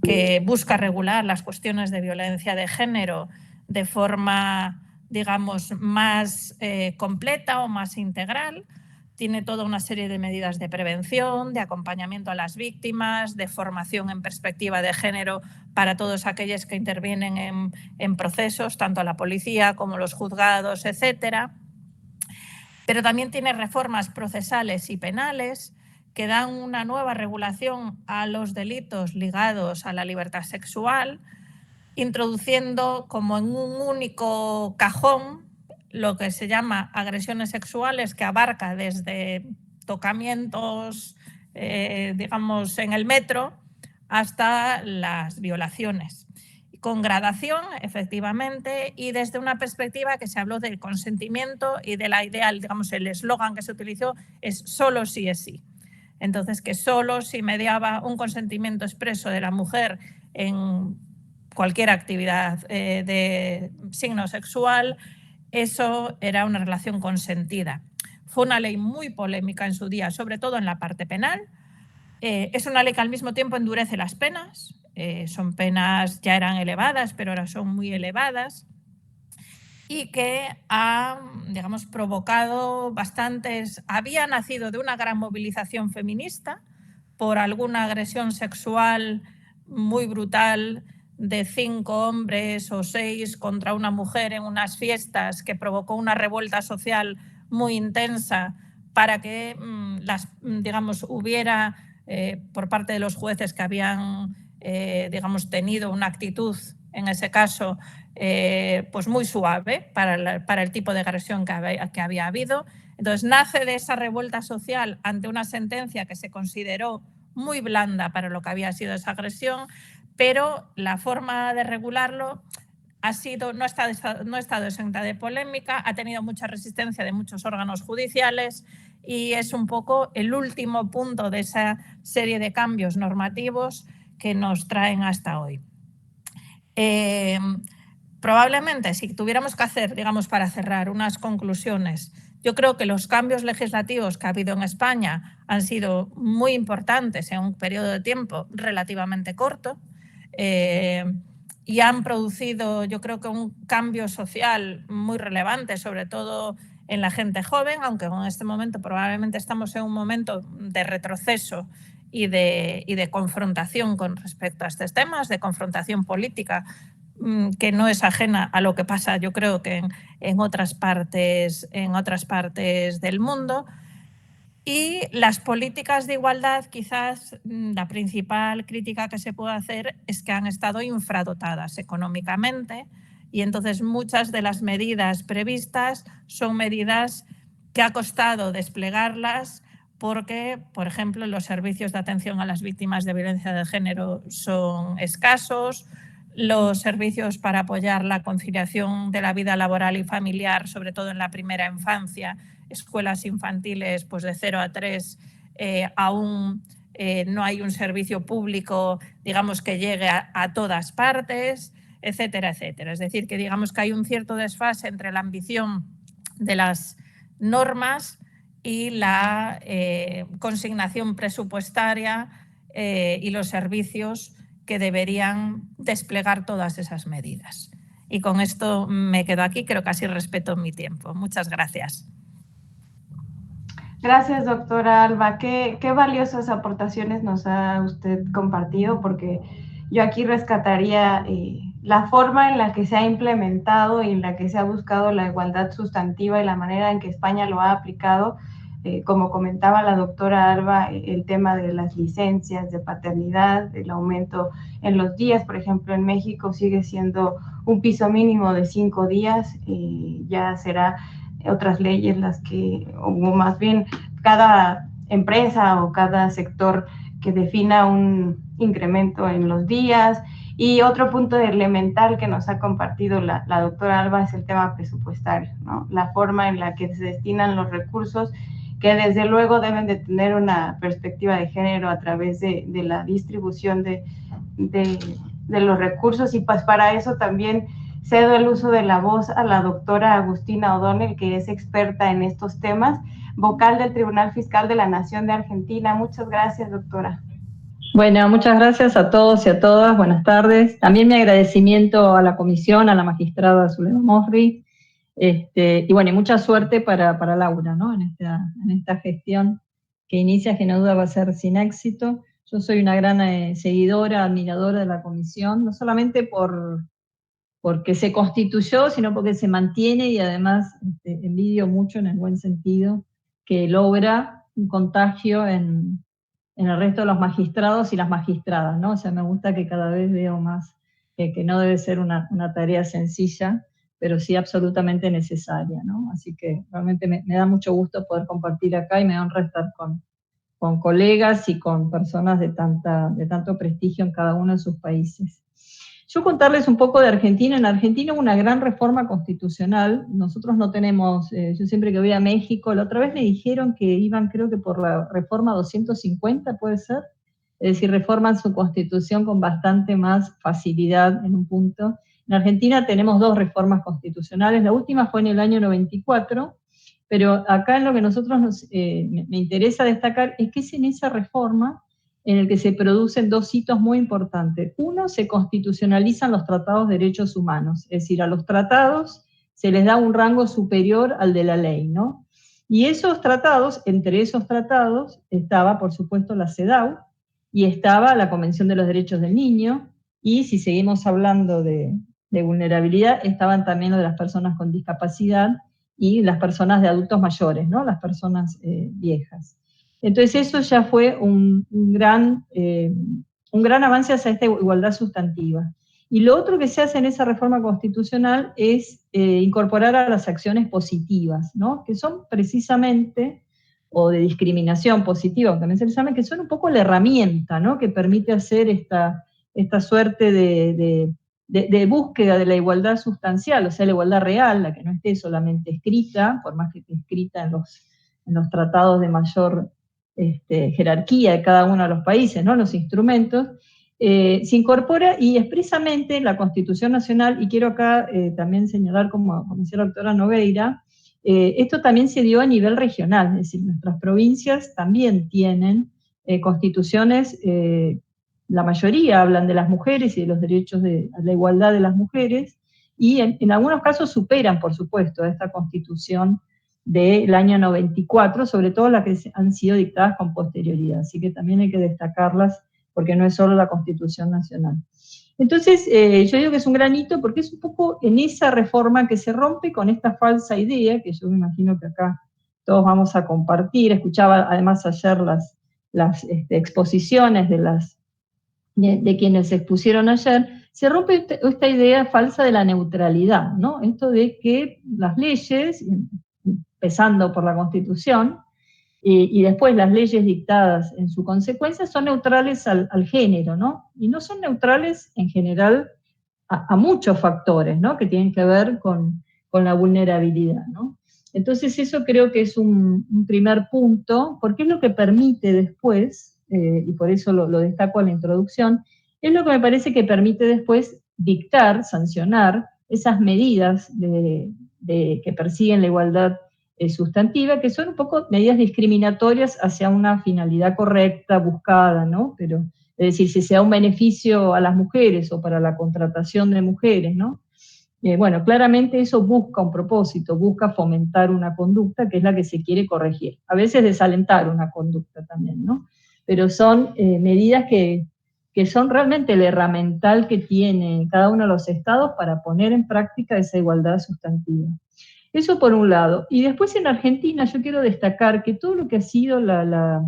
que busca regular las cuestiones de violencia de género de forma, digamos, más completa o más integral. Tiene toda una serie de medidas de prevención, de acompañamiento a las víctimas, de formación en perspectiva de género para todos aquellos que intervienen en procesos, tanto la policía como los juzgados, etcétera. Pero también tiene reformas procesales y penales que dan una nueva regulación a los delitos ligados a la libertad sexual, introduciendo como en un único cajón lo que se llama agresiones sexuales, que abarca desde tocamientos, digamos, en el metro, hasta las violaciones, con gradación, efectivamente, y desde una perspectiva que se habló del consentimiento y de la idea, digamos, el eslogan que se utilizó es solo sí es sí. Entonces, que solo si mediaba un consentimiento expreso de la mujer en cualquier actividad de signo sexual, eso era una relación consentida. Fue una ley muy polémica en su día, sobre todo en la parte penal. Es una ley que al mismo tiempo endurece las penas. Son penas, ya eran elevadas, pero ahora son muy elevadas, y que ha, digamos, provocado había nacido de una gran movilización feminista por alguna agresión sexual muy brutal de 5 hombres o 6 contra una mujer en unas fiestas, que provocó una revuelta social muy intensa para que digamos, hubiera por parte de los jueces que habían digamos, tenido una actitud, en ese caso, pues muy suave para el tipo de agresión que había habido. Entonces, nace de esa revuelta social ante una sentencia que se consideró muy blanda para lo que había sido esa agresión, pero la forma de regularlo no ha estado exenta de polémica, ha tenido mucha resistencia de muchos órganos judiciales y es un poco el último punto de esa serie de cambios normativos que nos traen hasta hoy. Probablemente, si tuviéramos que hacer, digamos, para cerrar unas conclusiones, yo creo que los cambios legislativos que ha habido en España han sido muy importantes en un periodo de tiempo relativamente corto y han producido, yo creo que un cambio social muy relevante, sobre todo en la gente joven, aunque en este momento probablemente estamos en un momento de retroceso y de confrontación con respecto a estos temas, de confrontación política, que no es ajena a lo que pasa, yo creo que en otras partes del mundo. Y las políticas de igualdad, quizás la principal crítica que se puede hacer es que han estado infradotadas económicamente y entonces muchas de las medidas previstas son medidas que ha costado desplegarlas porque, por ejemplo, los servicios de atención a las víctimas de violencia de género son escasos, los servicios para apoyar la conciliación de la vida laboral y familiar, sobre todo en la primera infancia, escuelas infantiles pues de 0 a 3, aún no hay un servicio público, digamos, que llegue a todas partes, etcétera, etcétera. Es decir, que digamos que hay un cierto desfase entre la ambición de las normas y la consignación presupuestaria y los servicios que deberían desplegar todas esas medidas. Y con esto me quedo aquí, creo que así respeto mi tiempo. Muchas gracias. Gracias, doctora Alba. Qué valiosas aportaciones nos ha usted compartido, porque yo aquí rescataría la forma en la que se ha implementado y en la que se ha buscado la igualdad sustantiva y la manera en que España lo ha aplicado. Como comentaba la doctora Alba, el tema de las licencias de paternidad, el aumento en los días, por ejemplo, en México sigue siendo un piso mínimo de 5 días, ya será otras leyes las que, o más bien cada empresa o cada sector que defina un incremento en los días. Y otro punto elemental que nos ha compartido la doctora Alba es el tema presupuestario, ¿no? La forma en la que se destinan los recursos, que desde luego deben de tener una perspectiva de género a través de la distribución de los recursos. Y pues para eso también cedo el uso de la voz a la doctora Agustina O'Donnell, que es experta en estos temas, vocal del Tribunal Fiscal de la Nación de Argentina. Muchas gracias, doctora. Bueno, muchas gracias a todos y a todas. Buenas tardes. También mi agradecimiento a la comisión, a la magistrada Zulema Mosri, y bueno, y mucha suerte para Laura, ¿no? En esta gestión que inicia, que no duda va a ser sin éxito. Yo soy una gran seguidora, admiradora de la comisión, no solamente porque se constituyó, sino porque se mantiene, y además envidio mucho, en el buen sentido, que logra un contagio en el resto de los magistrados y las magistradas, ¿no? O sea, me gusta que cada vez veo más que no debe ser una tarea sencilla, pero sí absolutamente necesaria, ¿no? Así que realmente me da mucho gusto poder compartir acá, y me honra estar con colegas y con personas de tanto prestigio en cada uno de sus países. Yo contarles un poco de Argentina. En Argentina hubo una gran reforma constitucional. Nosotros no tenemos, yo siempre que voy a México, la otra vez me dijeron que iban, creo que por la reforma 250, puede ser, es decir, reforman su constitución con bastante más facilidad en un punto. En Argentina tenemos 2 reformas constitucionales, la última fue en el año 94, pero acá en lo que nosotros me interesa destacar es que es en esa reforma en el que se producen 2 hitos muy importantes. Uno, se constitucionalizan los tratados de derechos humanos, es decir, a los tratados se les da un rango superior al de la ley, ¿no? Y esos tratados, entre esos tratados, estaba, por supuesto, la CEDAW, y estaba la Convención de los Derechos del Niño, y si seguimos hablando de vulnerabilidad, estaban también lo de las personas con discapacidad y las personas de adultos mayores, ¿no? Las personas viejas. Entonces eso ya fue un gran un gran avance hacia esta igualdad sustantiva. Y lo otro que se hace en esa reforma constitucional es incorporar a las acciones positivas, ¿no? Que son precisamente, o de discriminación positiva, también se les llama, que son un poco la herramienta, ¿no? Que permite hacer esta suerte de búsqueda de la igualdad sustancial, o sea, la igualdad real, la que no esté solamente escrita, por más que esté escrita en los tratados de mayor jerarquía de cada uno de los países, ¿no? Los instrumentos, se incorpora y expresamente la Constitución Nacional, y quiero acá también señalar, como decía la doctora Nogueira, esto también se dio a nivel regional, es decir, nuestras provincias también tienen constituciones, la mayoría hablan de las mujeres y de los derechos de la igualdad de las mujeres, y en algunos casos superan, por supuesto, esta Constitución del año 94, sobre todo las que han sido dictadas con posterioridad, así que también hay que destacarlas, porque no es solo la Constitución Nacional. Entonces, yo digo que es un gran hito porque es un poco en esa reforma que se rompe con esta falsa idea, que yo me imagino que acá todos vamos a compartir. Escuchaba además ayer las exposiciones de quienes se expusieron ayer. Se rompe esta idea falsa de la neutralidad, ¿no? Esto de que las leyes, empezando por la Constitución, y después las leyes dictadas en su consecuencia son neutrales al género, ¿no? Y no son neutrales en general a muchos factores, ¿no? Que tienen que ver con la vulnerabilidad, ¿no? Entonces eso creo que es un primer punto, porque es lo que permite después, y por eso lo destaco en la introducción, es lo que me parece que permite después dictar, sancionar esas medidas que persiguen la igualdad sustantiva, que son un poco medidas discriminatorias hacia una finalidad correcta, buscada, ¿no? Pero, es decir, si se da un beneficio a las mujeres o para la contratación de mujeres, ¿no? Bueno, claramente eso busca un propósito, busca fomentar una conducta que es la que se quiere corregir. A veces desalentar una conducta también, ¿no? Pero son medidas que son realmente el herramental que tiene cada uno de los estados para poner en práctica esa igualdad sustantiva. Eso por un lado. Y después en Argentina yo quiero destacar que todo lo que ha sido la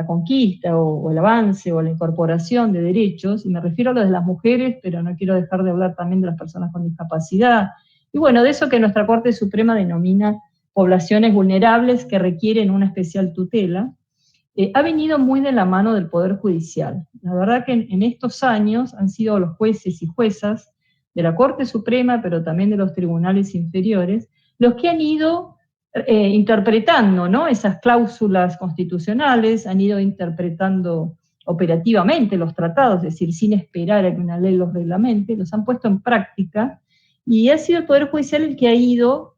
conquista o el avance o la incorporación de derechos, y me refiero a lo de las mujeres, pero no quiero dejar de hablar también de las personas con discapacidad, y bueno, de eso que nuestra Corte Suprema denomina poblaciones vulnerables que requieren una especial tutela, ha venido muy de la mano del Poder Judicial. La verdad que en estos años han sido los jueces y juezas de la Corte Suprema, pero también de los tribunales inferiores, los que han ido interpretando, ¿no? Esas cláusulas constitucionales, han ido interpretando operativamente los tratados, es decir, sin esperar a que una ley los reglamente, los han puesto en práctica, y ha sido el Poder Judicial el que ha ido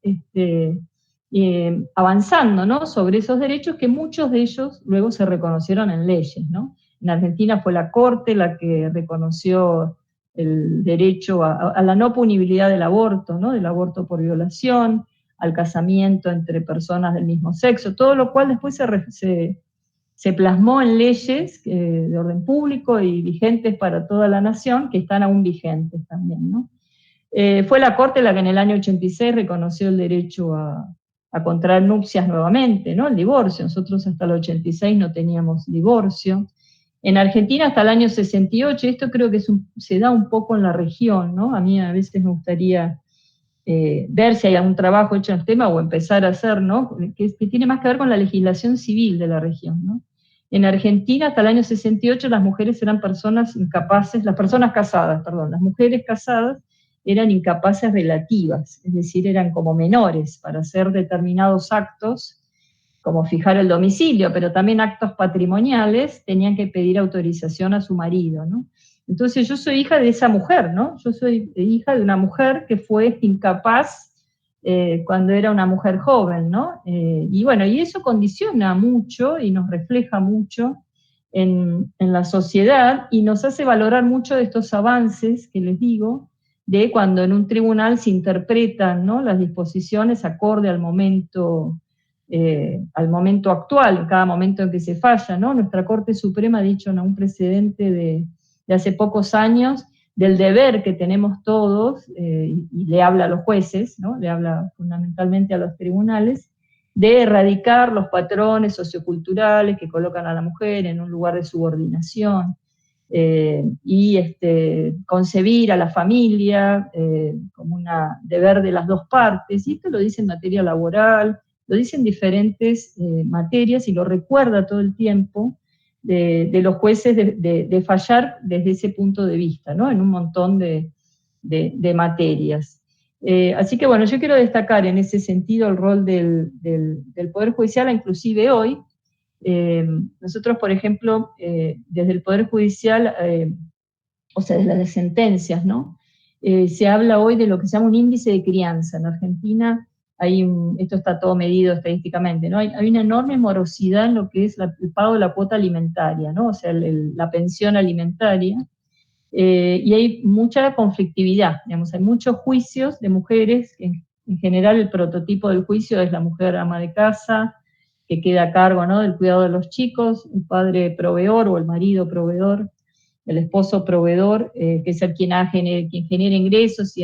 avanzando, ¿no? Sobre esos derechos, que muchos de ellos luego se reconocieron en leyes, ¿no? En Argentina fue la Corte la que reconoció el derecho a la no punibilidad del aborto, ¿no? Del aborto por violación, al casamiento entre personas del mismo sexo, todo lo cual después se plasmó en leyes de orden público y vigentes para toda la nación, que están aún vigentes también, ¿no? Fue la Corte la que en el año 86 reconoció el derecho a contraer nupcias nuevamente, ¿no? El divorcio. Nosotros hasta el 86 no teníamos divorcio. En Argentina hasta el año 68, esto creo que se da un poco en la región, ¿no? A mí a veces me gustaría ver si hay algún trabajo hecho en el tema o empezar a hacer, ¿no? Que tiene más que ver con la legislación civil de la región, ¿no? En Argentina hasta el año 68 las mujeres eran personas incapaces, las personas casadas, perdón, las mujeres casadas eran incapaces relativas, es decir, eran como menores para hacer determinados actos, como fijar el domicilio, pero también actos patrimoniales, tenían que pedir autorización a su marido, ¿no? Entonces yo soy hija de esa mujer, ¿no? Yo soy hija de una mujer que fue incapaz cuando era una mujer joven, ¿no? Y bueno, y eso condiciona mucho y nos refleja mucho en la sociedad y nos hace valorar mucho de estos avances que les digo, de cuando en un tribunal se interpretan, ¿no? Las disposiciones acorde al momento actual, en cada momento en que se falla, ¿no? Nuestra Corte Suprema ha dicho en un precedente de hace pocos años, del deber que tenemos todos, y le habla a los jueces, ¿no? Le habla fundamentalmente a los tribunales, de erradicar los patrones socioculturales que colocan a la mujer en un lugar de subordinación. y concebir a la familia como un deber de las dos partes, y esto lo dice en materia laboral, lo dice en diferentes materias, y lo recuerda todo el tiempo de los jueces de fallar desde ese punto de vista, ¿no? En un montón de materias. Así que bueno, yo quiero destacar en ese sentido el rol del Poder Judicial, inclusive hoy. Nosotros, por ejemplo, desde el Poder Judicial, o sea, desde las sentencias, ¿no? Se habla hoy de lo que se llama un índice de crianza. En Argentina esto está todo medido estadísticamente, ¿no? Hay una enorme morosidad en lo que es el pago de la cuota alimentaria, ¿no? O sea, la pensión alimentaria. Y hay mucha conflictividad, digamos, hay muchos juicios de mujeres, en general el prototipo del juicio es la mujer ama de casa, que queda a cargo, ¿no?, del cuidado de los chicos, el padre proveedor o el marido proveedor, el esposo proveedor, que es el quien genera ingresos,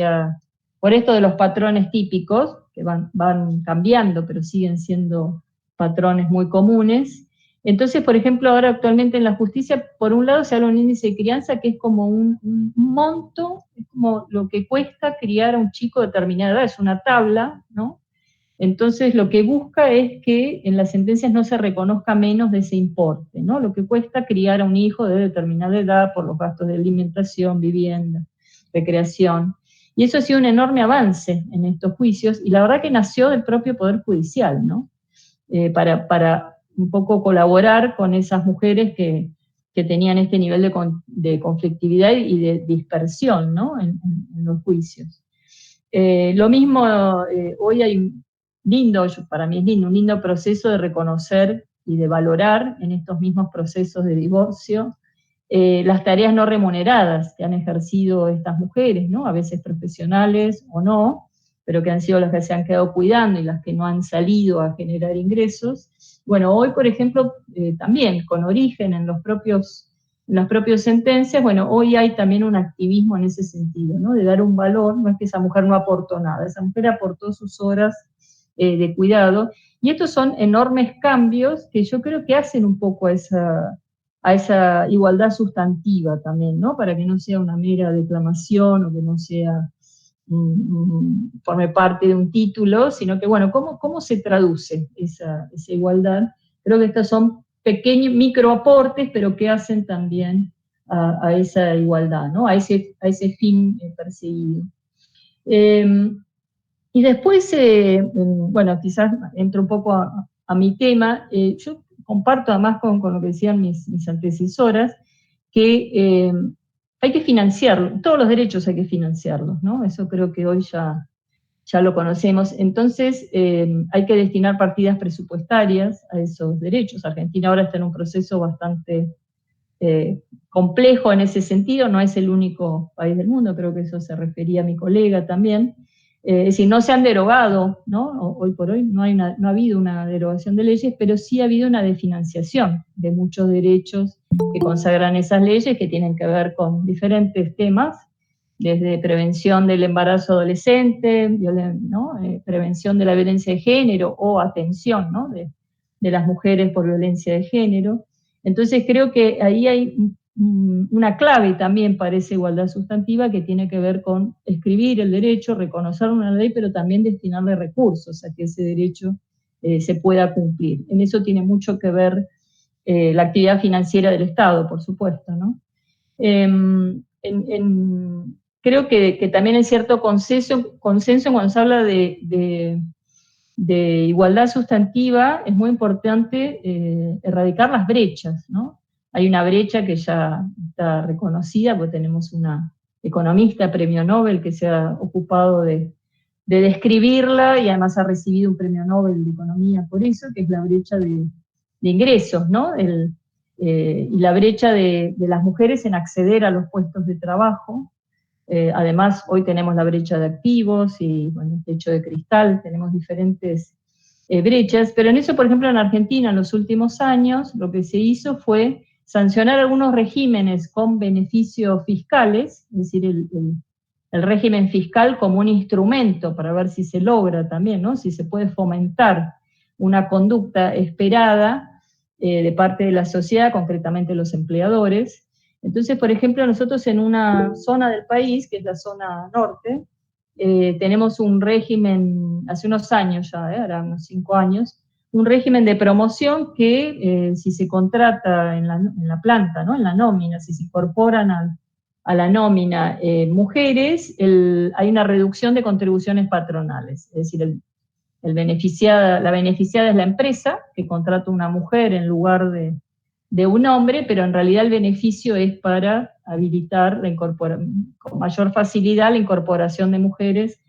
por esto de los patrones típicos, que van cambiando, pero siguen siendo patrones muy comunes. Entonces, por ejemplo, ahora actualmente en la justicia, por un lado se habla de un índice de crianza que es como un monto, es como lo que cuesta criar a un chico de determinada edad, es una tabla, ¿no? Entonces lo que busca es que en las sentencias no se reconozca menos de ese importe, ¿no? Lo que cuesta criar a un hijo de determinada edad por los gastos de alimentación, vivienda, recreación. Y eso ha sido un enorme avance en estos juicios, y la verdad que nació del propio Poder Judicial, ¿no? Para un poco colaborar con esas mujeres que tenían este nivel de conflictividad y de dispersión, ¿no?, en los juicios. Lo mismo, hoy hay para mí es lindo, un lindo proceso de reconocer y de valorar en estos mismos procesos de divorcio las tareas no remuneradas que han ejercido estas mujeres, ¿no?, a veces profesionales o no, pero que han sido las que se han quedado cuidando y las que no han salido a generar ingresos. Bueno, hoy, por ejemplo, también con origen en las propias sentencias, bueno, hoy hay también un activismo en ese sentido, ¿no?, de dar un valor. No es que esa mujer no aportó nada, esa mujer aportó sus horas de cuidado, y estos son enormes cambios que yo creo que hacen un poco a esa igualdad sustantiva también, ¿no?, para que no sea una mera declamación o que no sea forme parte de un título, sino que, bueno, ¿cómo se traduce esa igualdad? Creo que estos son pequeños microaportes, pero que hacen también a esa igualdad, ¿no?, a ese fin perseguido. Y después, bueno, quizás entro un poco a mi tema. Yo comparto además con lo que decían mis antecesoras, que hay que financiarlo, todos los derechos hay que financiarlos, ¿no? Eso creo que hoy ya lo conocemos. Entonces, hay que destinar partidas presupuestarias a esos derechos. Argentina ahora está en un proceso bastante complejo en ese sentido, no es el único país del mundo, creo que eso se refería a mi colega también. Es decir, no se han derogado, ¿no? Hoy por hoy no ha habido una derogación de leyes, pero sí ha habido una desfinanciación de muchos derechos que consagran esas leyes, que tienen que ver con diferentes temas, desde prevención del embarazo adolescente, ¿no?, prevención de la violencia de género, o atención, ¿no?, de las mujeres por violencia de género. Entonces creo que ahí hay una clave también para esa igualdad sustantiva, que tiene que ver con escribir el derecho, reconocer una ley, pero también destinarle recursos a que ese derecho se pueda cumplir. En eso tiene mucho que ver la actividad financiera del Estado, por supuesto, ¿no? Creo que también hay cierto consenso cuando se habla de igualdad sustantiva. Es muy importante erradicar las brechas, ¿no? Hay una brecha que ya está reconocida, porque tenemos una economista premio Nobel que se ha ocupado de describirla, y además ha recibido un premio Nobel de Economía por eso, que es la brecha de ingresos, ¿no? Y la brecha de las mujeres en acceder a los puestos de trabajo. Además, hoy tenemos la brecha de activos y, bueno, el techo de cristal, tenemos diferentes brechas, pero en eso, por ejemplo, en Argentina, en los últimos años, lo que se hizo fue sancionar algunos regímenes con beneficios fiscales, es decir, el régimen fiscal como un instrumento para ver si se logra también, ¿no?, si se puede fomentar una conducta esperada de parte de la sociedad, concretamente los empleadores. Entonces, por ejemplo, nosotros en una zona del país, que es la zona norte, tenemos un régimen, hace unos años ya, ahora unos 5 años, un régimen de promoción que si se contrata en la planta, ¿no? En la nómina, si se incorporan a la nómina mujeres, hay una reducción de contribuciones patronales. Es decir, la beneficiada es la empresa, que contrata una mujer en lugar de un hombre, pero en realidad el beneficio es para habilitar con mayor facilidad la incorporación de mujeres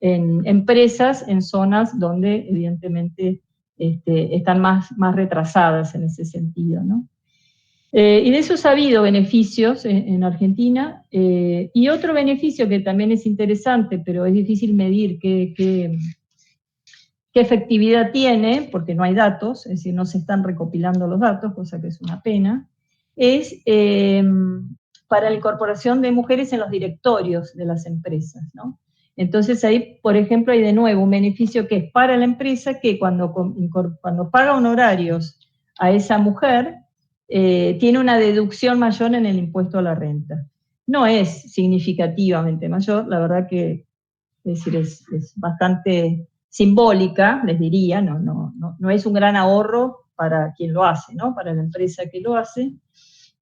en empresas, en zonas donde evidentemente están más retrasadas en ese sentido, ¿no? Y de eso ha habido beneficios en Argentina, y otro beneficio que también es interesante, pero es difícil medir qué efectividad tiene, porque no hay datos, es decir, no se están recopilando los datos, cosa que es una pena, es para la incorporación de mujeres en los directorios de las empresas, ¿no? Entonces ahí, por ejemplo, hay de nuevo un beneficio que es para la empresa, que cuando paga honorarios a esa mujer, tiene una deducción mayor en el impuesto a la renta. No es significativamente mayor, la verdad que es decir, es bastante simbólica, les diría, no es un gran ahorro para quien lo hace, ¿no? Para la empresa que lo hace.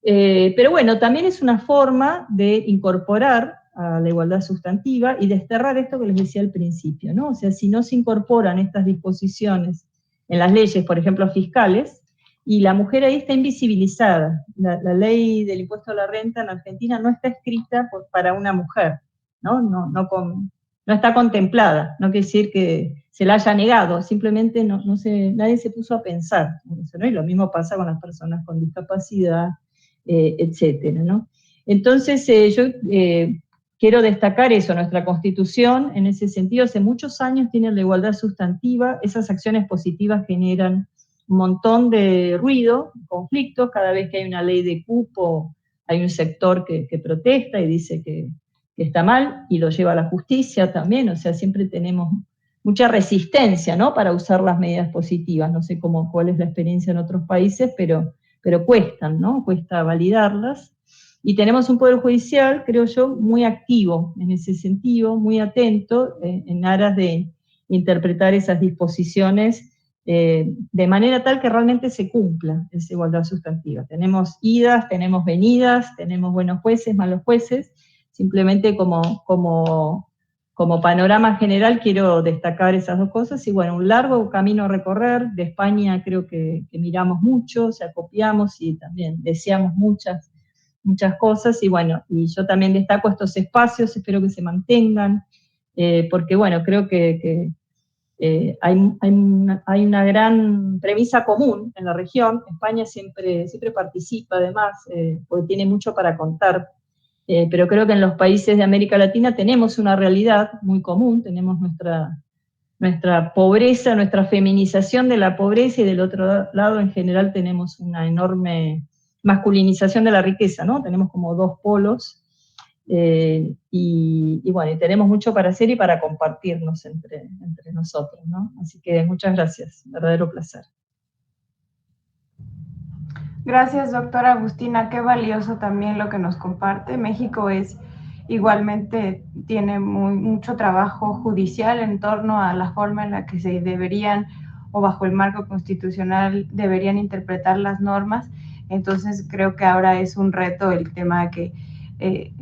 Pero bueno, también es una forma de incorporar a la igualdad sustantiva y desterrar esto que les decía al principio, ¿no? O sea, si no se incorporan estas disposiciones en las leyes, por ejemplo, fiscales, y la mujer ahí está invisibilizada. La ley del impuesto a la renta en Argentina no está escrita para una mujer, ¿no? No está contemplada, no quiere decir que se la haya negado, simplemente nadie se puso a pensar en eso, ¿no? Y lo mismo pasa con las personas con discapacidad, etcétera, ¿no? Entonces, yo quiero destacar eso, nuestra Constitución, en ese sentido, hace muchos años tiene la igualdad sustantiva, esas acciones positivas generan un montón de ruido, conflictos, cada vez que hay una ley de cupo, hay un sector que protesta y dice que está mal, y lo lleva a la justicia también, o sea, siempre tenemos mucha resistencia, ¿no?, para usar las medidas positivas. No sé cuál es la experiencia en otros países, pero cuestan, ¿no?, cuesta validarlas. Y tenemos un Poder Judicial, creo yo, muy activo en ese sentido, muy atento en aras de interpretar esas disposiciones de manera tal que realmente se cumpla esa igualdad sustantiva. Tenemos idas, tenemos venidas, tenemos buenos jueces, malos jueces. Simplemente como panorama general quiero destacar esas dos cosas, y bueno, un largo camino a recorrer. De España creo que miramos mucho, o sea, copiamos y también deseamos muchas cosas, y bueno, y yo también destaco estos espacios, espero que se mantengan, porque bueno, creo que hay una gran premisa común en la región. España siempre participa, además, porque tiene mucho para contar. Pero creo que en los países de América Latina tenemos una realidad muy común, tenemos nuestra pobreza, nuestra feminización de la pobreza, y del otro lado en general tenemos una enorme masculinización de la riqueza, ¿no? Tenemos como dos polos, y bueno, y tenemos mucho para hacer y para compartirnos entre nosotros, ¿no? Así que muchas gracias, verdadero placer. Gracias, doctora Agustina, qué valioso también lo que nos comparte. México igualmente tiene mucho trabajo judicial en torno a la forma en la que se deberían, o bajo el marco constitucional, deberían interpretar las normas. Entonces creo que ahora es un reto el tema de que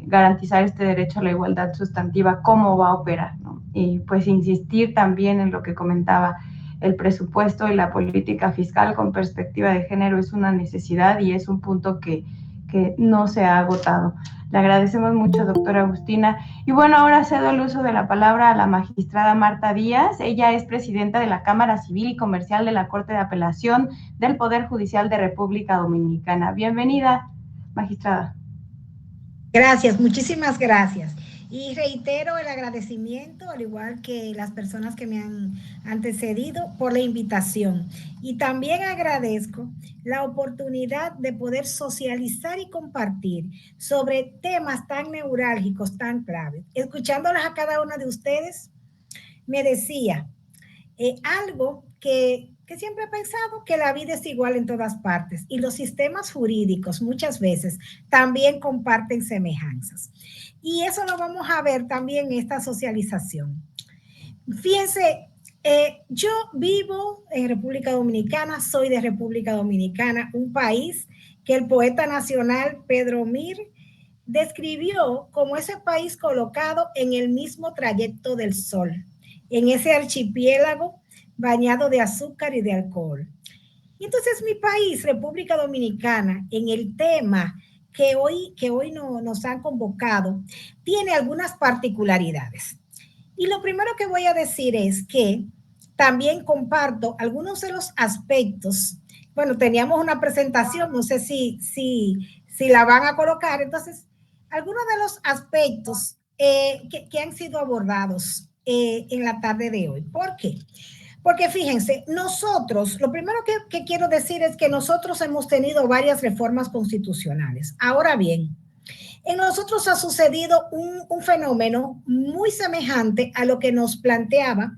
garantizar este derecho a la igualdad sustantiva, cómo va a operar, ¿no? Y pues insistir también en lo que comentaba, el presupuesto y la política fiscal con perspectiva de género es una necesidad y es un punto que no se ha agotado. Le agradecemos mucho, doctora Agustina. Y bueno, ahora cedo el uso de la palabra a la magistrada Marta Díaz. Ella es presidenta de la Cámara Civil y Comercial de la Corte de Apelación del Poder Judicial de República Dominicana. Bienvenida, magistrada. Gracias, muchísimas gracias. Y reitero el agradecimiento, al igual que las personas que me han antecedido, por la invitación. Y también agradezco la oportunidad de poder socializar y compartir sobre temas tan neurálgicos, tan claves. Escuchándolas a cada uno de ustedes, me decía algo que que siempre he pensado que la vida es igual en todas partes y los sistemas jurídicos muchas veces también comparten semejanzas. Y eso lo vamos a ver también en esta socialización. Fíjense, yo vivo en República Dominicana, soy de República Dominicana, un país que el poeta nacional Pedro Mir describió como ese país colocado en el mismo trayecto del sol, en ese archipiélago bañado de azúcar y de alcohol. Y entonces mi país, República Dominicana, en el tema que hoy nos han convocado, tiene algunas particularidades. Y lo primero que voy a decir es que también comparto algunos de los aspectos. Bueno, teníamos una presentación, no sé si la van a colocar. Entonces, algunos de los aspectos que han sido abordados en la tarde de hoy. ¿Por qué? Porque fíjense, nosotros, lo primero que quiero decir es que nosotros hemos tenido varias reformas constitucionales. Ahora bien, en nosotros ha sucedido un fenómeno muy semejante a lo que nos planteaba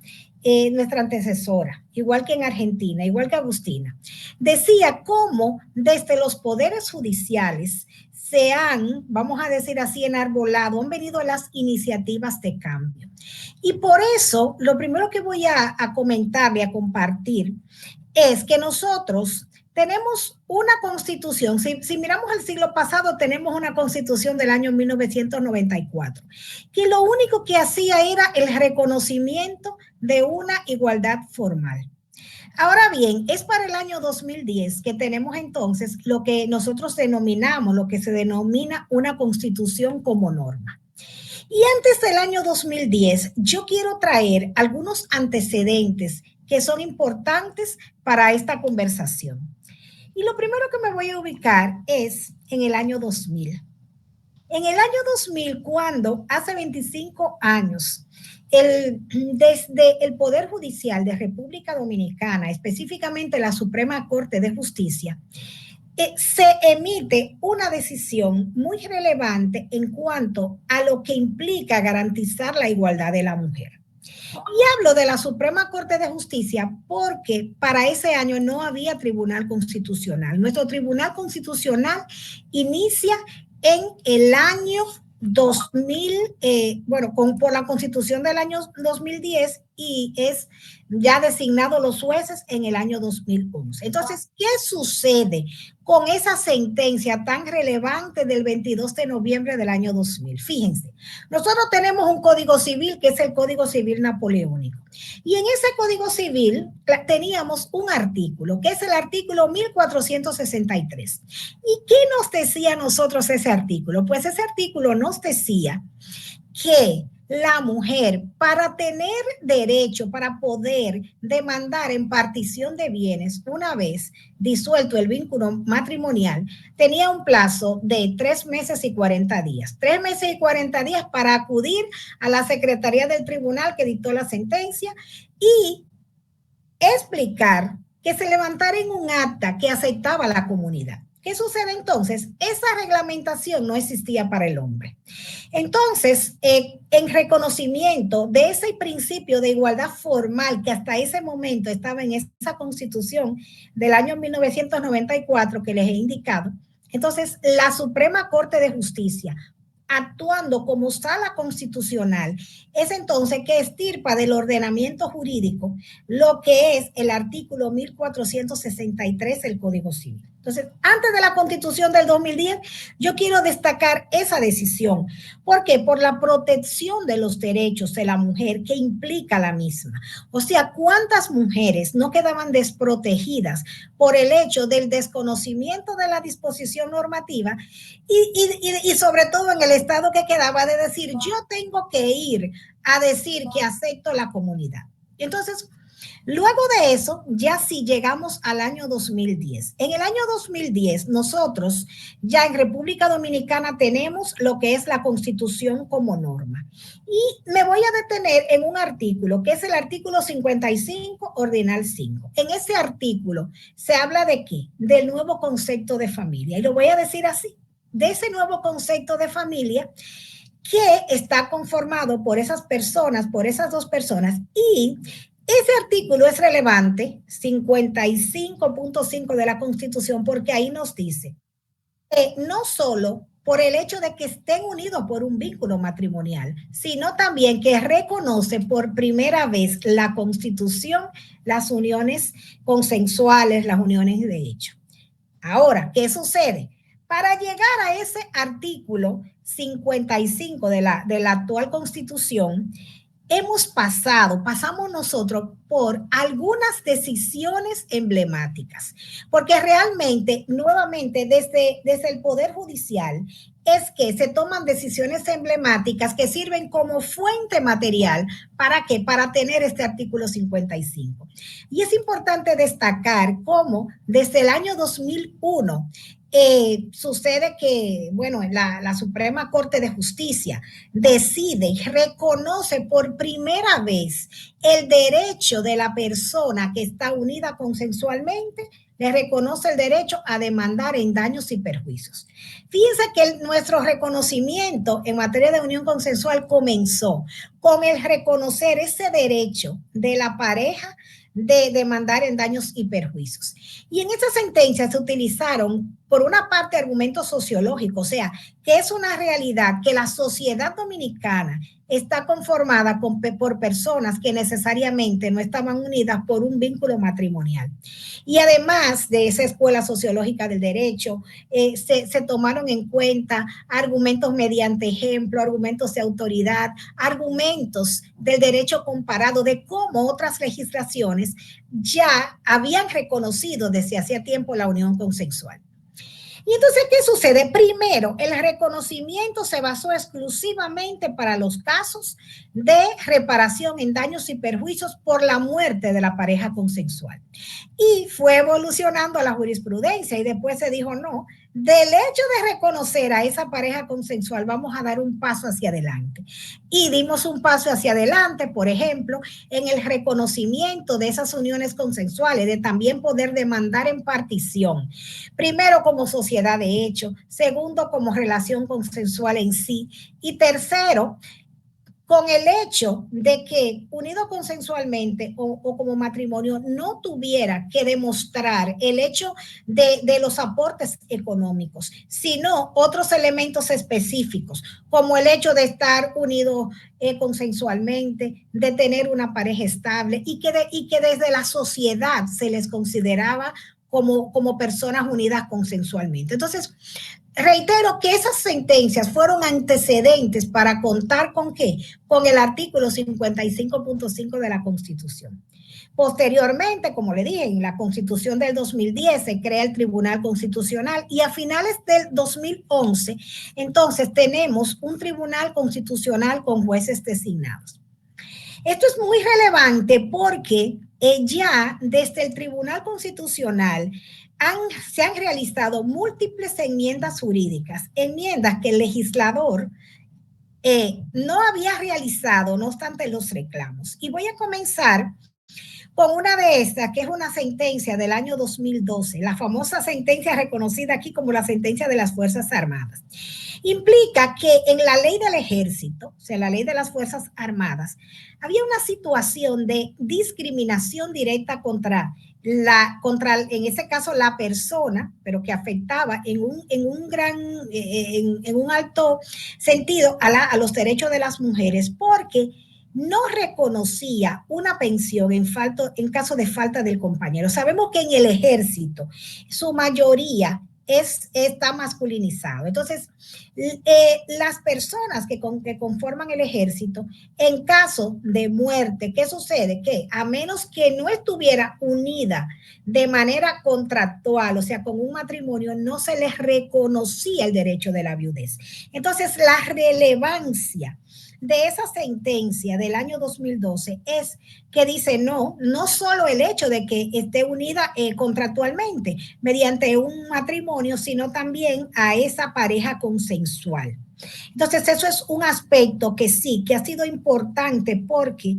nuestra antecesora, igual que en Argentina, igual que Agustina. Decía cómo desde los poderes judiciales se han, vamos a decir así, enarbolado, han venido las iniciativas de cambio. Y por eso, lo primero que voy a comentarle, a compartir, es que nosotros tenemos una constitución, si miramos el siglo pasado, tenemos una constitución del año 1994, que lo único que hacía era el reconocimiento de una igualdad formal. Ahora bien, es para el año 2010 que tenemos entonces lo que nosotros denominamos, lo que se denomina una constitución como norma. Y antes del año 2010, yo quiero traer algunos antecedentes que son importantes para esta conversación. Y lo primero que me voy a ubicar es en el año 2000. En el año 2000, cuando hace 25 años, desde el Poder Judicial de República Dominicana, específicamente la Suprema Corte de Justicia, se emite una decisión muy relevante en cuanto a lo que implica garantizar la igualdad de la mujer. Y hablo de la Suprema Corte de Justicia porque para ese año no había Tribunal Constitucional. Nuestro Tribunal Constitucional inicia en el año 2000, por la Constitución del año 2010 y es ya designado los jueces en el año 2011. Entonces, ¿qué sucede con esa sentencia tan relevante del 22 de noviembre del año 2000? Fíjense, nosotros tenemos un código civil que es el Código Civil Napoleónico. Y en ese Código Civil teníamos un artículo, que es el artículo 1463. ¿Y qué nos decía a nosotros ese artículo? Pues ese artículo nos decía que la mujer, para tener derecho, para poder demandar en partición de bienes, una vez disuelto el vínculo matrimonial, tenía un plazo de 3 meses y 40 días. 3 meses y 40 días para acudir a la Secretaría del Tribunal que dictó la sentencia y explicar que se levantara en un acta que aceptaba la comunidad. ¿Qué sucede entonces? Esa reglamentación no existía para el hombre. Entonces, en reconocimiento de ese principio de igualdad formal que hasta ese momento estaba en esa constitución del año 1994 que les he indicado, entonces la Suprema Corte de Justicia, actuando como sala constitucional, es entonces que extirpa del ordenamiento jurídico lo que es el artículo 1463 del Código Civil. Entonces, antes de la Constitución del 2010, yo quiero destacar esa decisión. ¿Por qué? Por la protección de los derechos de la mujer que implica la misma. O sea, ¿cuántas mujeres no quedaban desprotegidas por el hecho del desconocimiento de la disposición normativa y sobre todo en el estado que quedaba de decir, yo tengo que ir a decir que acepto la comunidad? Entonces, luego de eso, ya sí llegamos al año 2010. En el año 2010, nosotros ya en República Dominicana tenemos lo que es la Constitución como norma. Y me voy a detener en un artículo, que es el artículo 55, ordinal 5. En ese artículo se habla de ¿qué? Del nuevo concepto de familia. Y lo voy a decir así, de ese nuevo concepto de familia que está conformado por esas personas, por esas dos personas, y Ese artículo es relevante, 55.5 de la Constitución, porque ahí nos dice que no solo por el hecho de que estén unidos por un vínculo matrimonial, sino también que reconoce por primera vez la Constitución las uniones consensuales, las uniones de hecho. Ahora, ¿qué sucede? Para llegar a ese artículo 55 de la actual Constitución, pasamos nosotros por algunas decisiones emblemáticas, porque realmente, nuevamente, desde el Poder Judicial, es que se toman decisiones emblemáticas que sirven como fuente material. ¿Para qué? Para tener este artículo 55. Y es importante destacar cómo desde el año 2001 sucede que, bueno, la Suprema Corte de Justicia decide y reconoce por primera vez el derecho de la persona que está unida consensualmente, le reconoce el derecho a demandar en daños y perjuicios. Fíjense que nuestro reconocimiento en materia de unión consensual comenzó con el reconocer ese derecho de la pareja de demandar en daños y perjuicios. Y en esa sentencia se utilizaron, por una parte, argumentos sociológicos, o sea, que es una realidad que la sociedad dominicana está conformada por personas que necesariamente no estaban unidas por un vínculo matrimonial. Y además de esa escuela sociológica del derecho, se tomaron en cuenta argumentos mediante ejemplo, argumentos de autoridad, argumentos del derecho comparado de cómo otras legislaciones ya habían reconocido desde hacía tiempo la unión consensual. Y entonces, ¿qué sucede? Primero, el reconocimiento se basó exclusivamente para los casos de reparación en daños y perjuicios por la muerte de la pareja consensual. Y fue evolucionando a la jurisprudencia y después se dijo, no, del hecho de reconocer a esa pareja consensual vamos a dar un paso hacia adelante. Y dimos un paso hacia adelante, por ejemplo, en el reconocimiento de esas uniones consensuales, de también poder demandar en partición. Primero, como sociedad de hecho. Segundo, como relación consensual en sí. Y tercero, con el hecho de que unido consensualmente o como matrimonio no tuviera que demostrar el hecho de los aportes económicos, sino otros elementos específicos, como el hecho de estar unido consensualmente, de tener una pareja estable y que desde la sociedad se les consideraba como personas unidas consensualmente. Entonces, reitero que esas sentencias fueron antecedentes para contar con ¿qué? Con el artículo 55.5 de la Constitución. Posteriormente, como le dije, en la Constitución del 2010 se crea el Tribunal Constitucional y a finales del 2011, entonces tenemos un Tribunal Constitucional con jueces designados. Esto es muy relevante porque ya desde el Tribunal Constitucional se han realizado múltiples enmiendas jurídicas, enmiendas que el legislador no había realizado, no obstante los reclamos. Y voy a comenzar con una de estas, que es una sentencia del año 2012, la famosa sentencia reconocida aquí como la sentencia de las Fuerzas Armadas. Implica que en la ley del ejército, o sea, la ley de las Fuerzas Armadas, había una situación de discriminación directa contra en ese caso, la persona, pero que afectaba en un alto sentido a los derechos de las mujeres, porque no reconocía una pensión en caso de falta del compañero. Sabemos que en el ejército su mayoría está masculinizado. Entonces, las personas que conforman el ejército, en caso de muerte, ¿qué sucede? Que a menos que no estuviera unida de manera contractual, o sea, con un matrimonio, no se les reconocía el derecho de la viudez. Entonces, la relevancia de esa sentencia del año 2012 es que dice no solo el hecho de que esté unida contractualmente mediante un matrimonio, sino también a esa pareja consensual. Entonces, eso es un aspecto que sí, que ha sido importante porque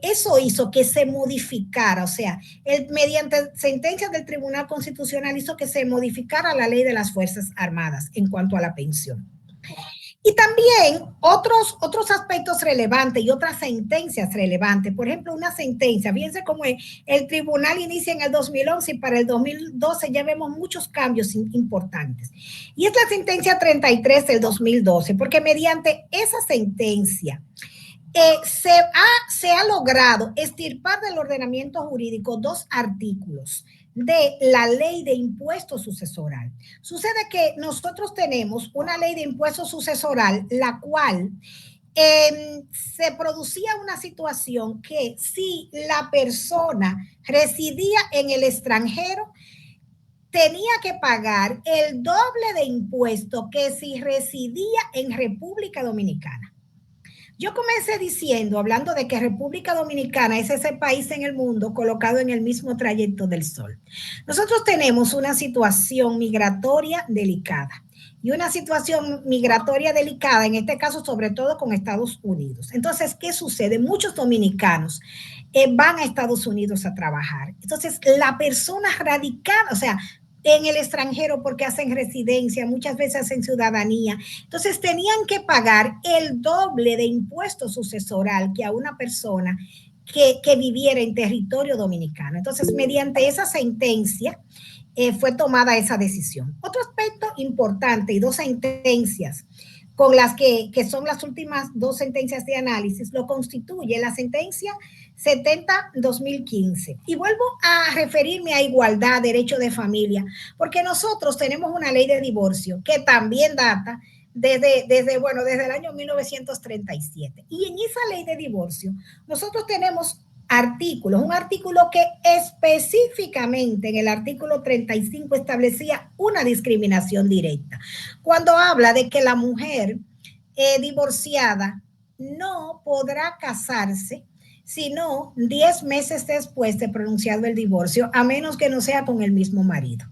eso hizo que se modificara, o sea, mediante sentencias del Tribunal Constitucional hizo que se modificara la ley de las Fuerzas Armadas en cuanto a la pensión. Y también otros aspectos relevantes y otras sentencias relevantes. Por ejemplo, una sentencia, fíjense cómo el tribunal inicia en el 2011 y para el 2012 ya vemos muchos cambios importantes. Y es la sentencia 33 del 2012, porque mediante esa sentencia se ha logrado extirpar del ordenamiento jurídico 2 artículos de la ley de impuesto sucesoral. Sucede que nosotros tenemos una ley de impuesto sucesoral, la cual se producía una situación que si la persona residía en el extranjero, tenía que pagar el doble de impuesto que si residía en República Dominicana. Yo comencé diciendo, hablando de que República Dominicana es ese país en el mundo colocado en el mismo trayecto del Sol. Nosotros tenemos una situación migratoria delicada y una situación migratoria delicada, en este caso sobre todo con Estados Unidos. Entonces, ¿qué sucede? Muchos dominicanos van a Estados Unidos a trabajar. Entonces, la persona radicada, o sea, en el extranjero porque hacen residencia, muchas veces hacen ciudadanía. Entonces tenían que pagar el doble de impuesto sucesoral que a una persona que viviera en territorio dominicano. Entonces, mediante esa sentencia fue tomada esa decisión. Otro aspecto importante y 2 sentencias con las que son las últimas 2 sentencias de análisis, lo constituye la sentencia 70-2015. Y vuelvo a referirme a igualdad, derecho de familia, porque nosotros tenemos una ley de divorcio que también data desde el año 1937. Y en esa ley de divorcio, nosotros tenemos artículos, un artículo que específicamente en el artículo 35 establecía una discriminación directa. Cuando habla de que la mujer divorciada no podrá casarse sino 10 meses después de pronunciado el divorcio, a menos que no sea con el mismo marido.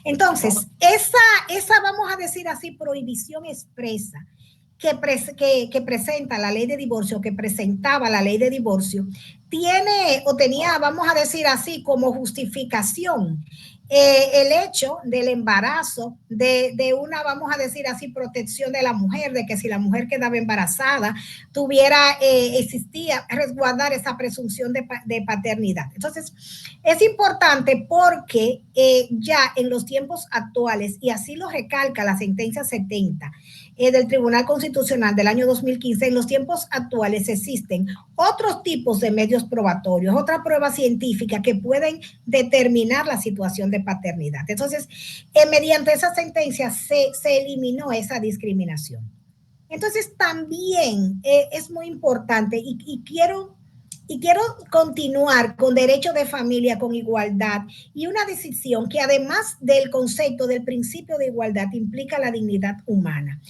Entonces, esa vamos a decir así, prohibición expresa que presenta la ley de divorcio, que presentaba la ley de divorcio, tiene o tenía, vamos a decir así, como justificación el hecho del embarazo, de una, vamos a decir así, protección de la mujer, de que si la mujer quedaba embarazada, existía resguardar esa presunción de paternidad. Entonces, es importante porque ya en los tiempos actuales, y así lo recalca la sentencia 70, del Tribunal Constitucional del año 2015, en los tiempos actuales existen otros tipos de medios probatorios, otra prueba científica que pueden determinar la situación de paternidad. Entonces, mediante esa sentencia se eliminó esa discriminación. Entonces, también es muy importante y quiero continuar con derecho de familia, con igualdad y una decisión que además del concepto del principio de igualdad implica la dignidad humana.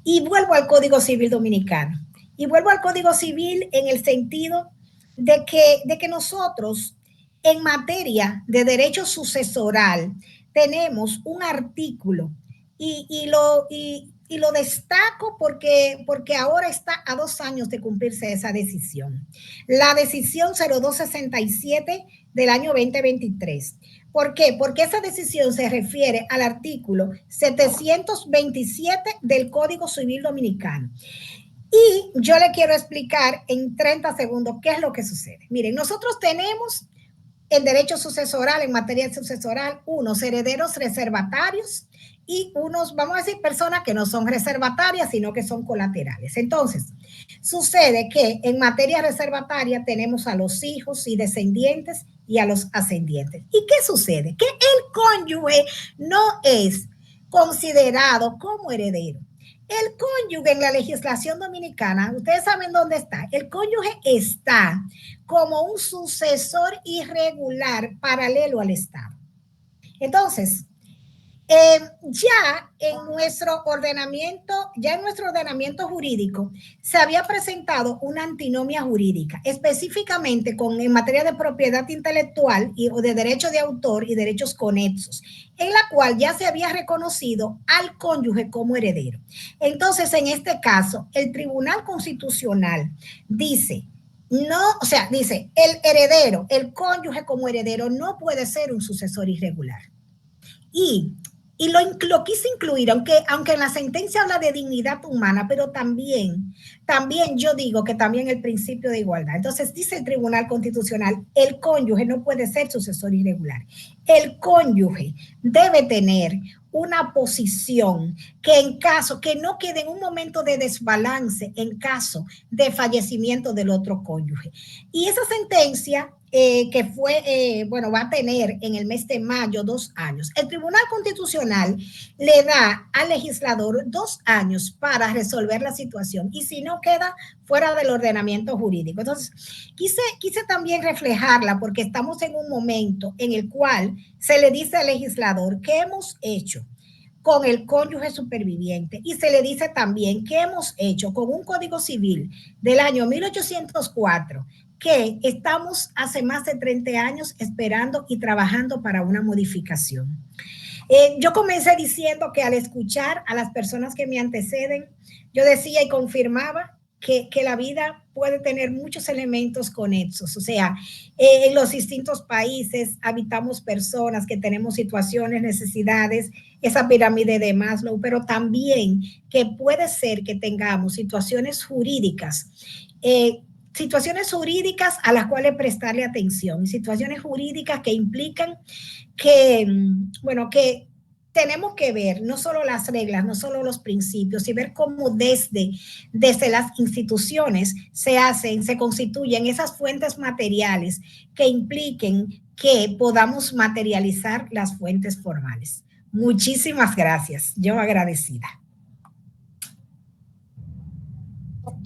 Y vuelvo al Código Civil Dominicano. Y vuelvo al Código Civil en el sentido de que nosotros en materia de derecho sucesoral tenemos un artículo y lo destaco porque ahora está a 2 años de cumplirse esa decisión. La decisión 0267 del año 2023. ¿Por qué? Porque esa decisión se refiere al artículo 727 del Código Civil Dominicano. Y yo le quiero explicar en 30 segundos qué es lo que sucede. Miren, nosotros tenemos el derecho sucesoral, en materia sucesoral, unos herederos reservatarios y unos, vamos a decir, personas que no son reservatarias, sino que son colaterales. Entonces, sucede que en materia reservataria tenemos a los hijos y descendientes y a los ascendientes. ¿Y qué sucede? Que el cónyuge no es considerado como heredero. El cónyuge en la legislación dominicana, ustedes saben dónde está. El cónyuge está como un sucesor irregular paralelo al Estado. Entonces, ya en nuestro ordenamiento jurídico se había presentado una antinomia jurídica, específicamente en materia de propiedad intelectual o de derecho de autor y derechos conexos, en la cual ya se había reconocido al cónyuge como heredero. Entonces, en este caso, el Tribunal Constitucional dice, el heredero, el cónyuge como heredero no puede ser un sucesor irregular. Y Y lo quise incluir, aunque en la sentencia habla de dignidad humana, pero también yo digo que también el principio de igualdad. Entonces dice el Tribunal Constitucional, el cónyuge no puede ser sucesor irregular. El cónyuge debe tener una posición que no quede en un momento de desbalance en caso de fallecimiento del otro cónyuge. Y esa sentencia que fue, va a tener en el mes de mayo 2 años. El Tribunal Constitucional le da al legislador 2 años para resolver la situación y si no queda fuera del ordenamiento jurídico. Entonces, quise también reflejarla porque estamos en un momento en el cual se le dice al legislador qué hemos hecho con el cónyuge superviviente y se le dice también qué hemos hecho con un Código Civil del año 1804 que estamos hace más de 30 años esperando y trabajando para una modificación. Yo comencé diciendo que al escuchar a las personas que me anteceden, yo decía y confirmaba que la vida puede tener muchos elementos conexos. O sea, en los distintos países habitamos personas que tenemos situaciones, necesidades, esa pirámide de Maslow, pero también que puede ser que tengamos situaciones jurídicas a las cuales prestarle atención, situaciones jurídicas que implican que tenemos que ver no solo las reglas, no solo los principios, y ver cómo desde las instituciones se constituyen esas fuentes materiales que impliquen que podamos materializar las fuentes formales. Muchísimas gracias. Yo agradecida.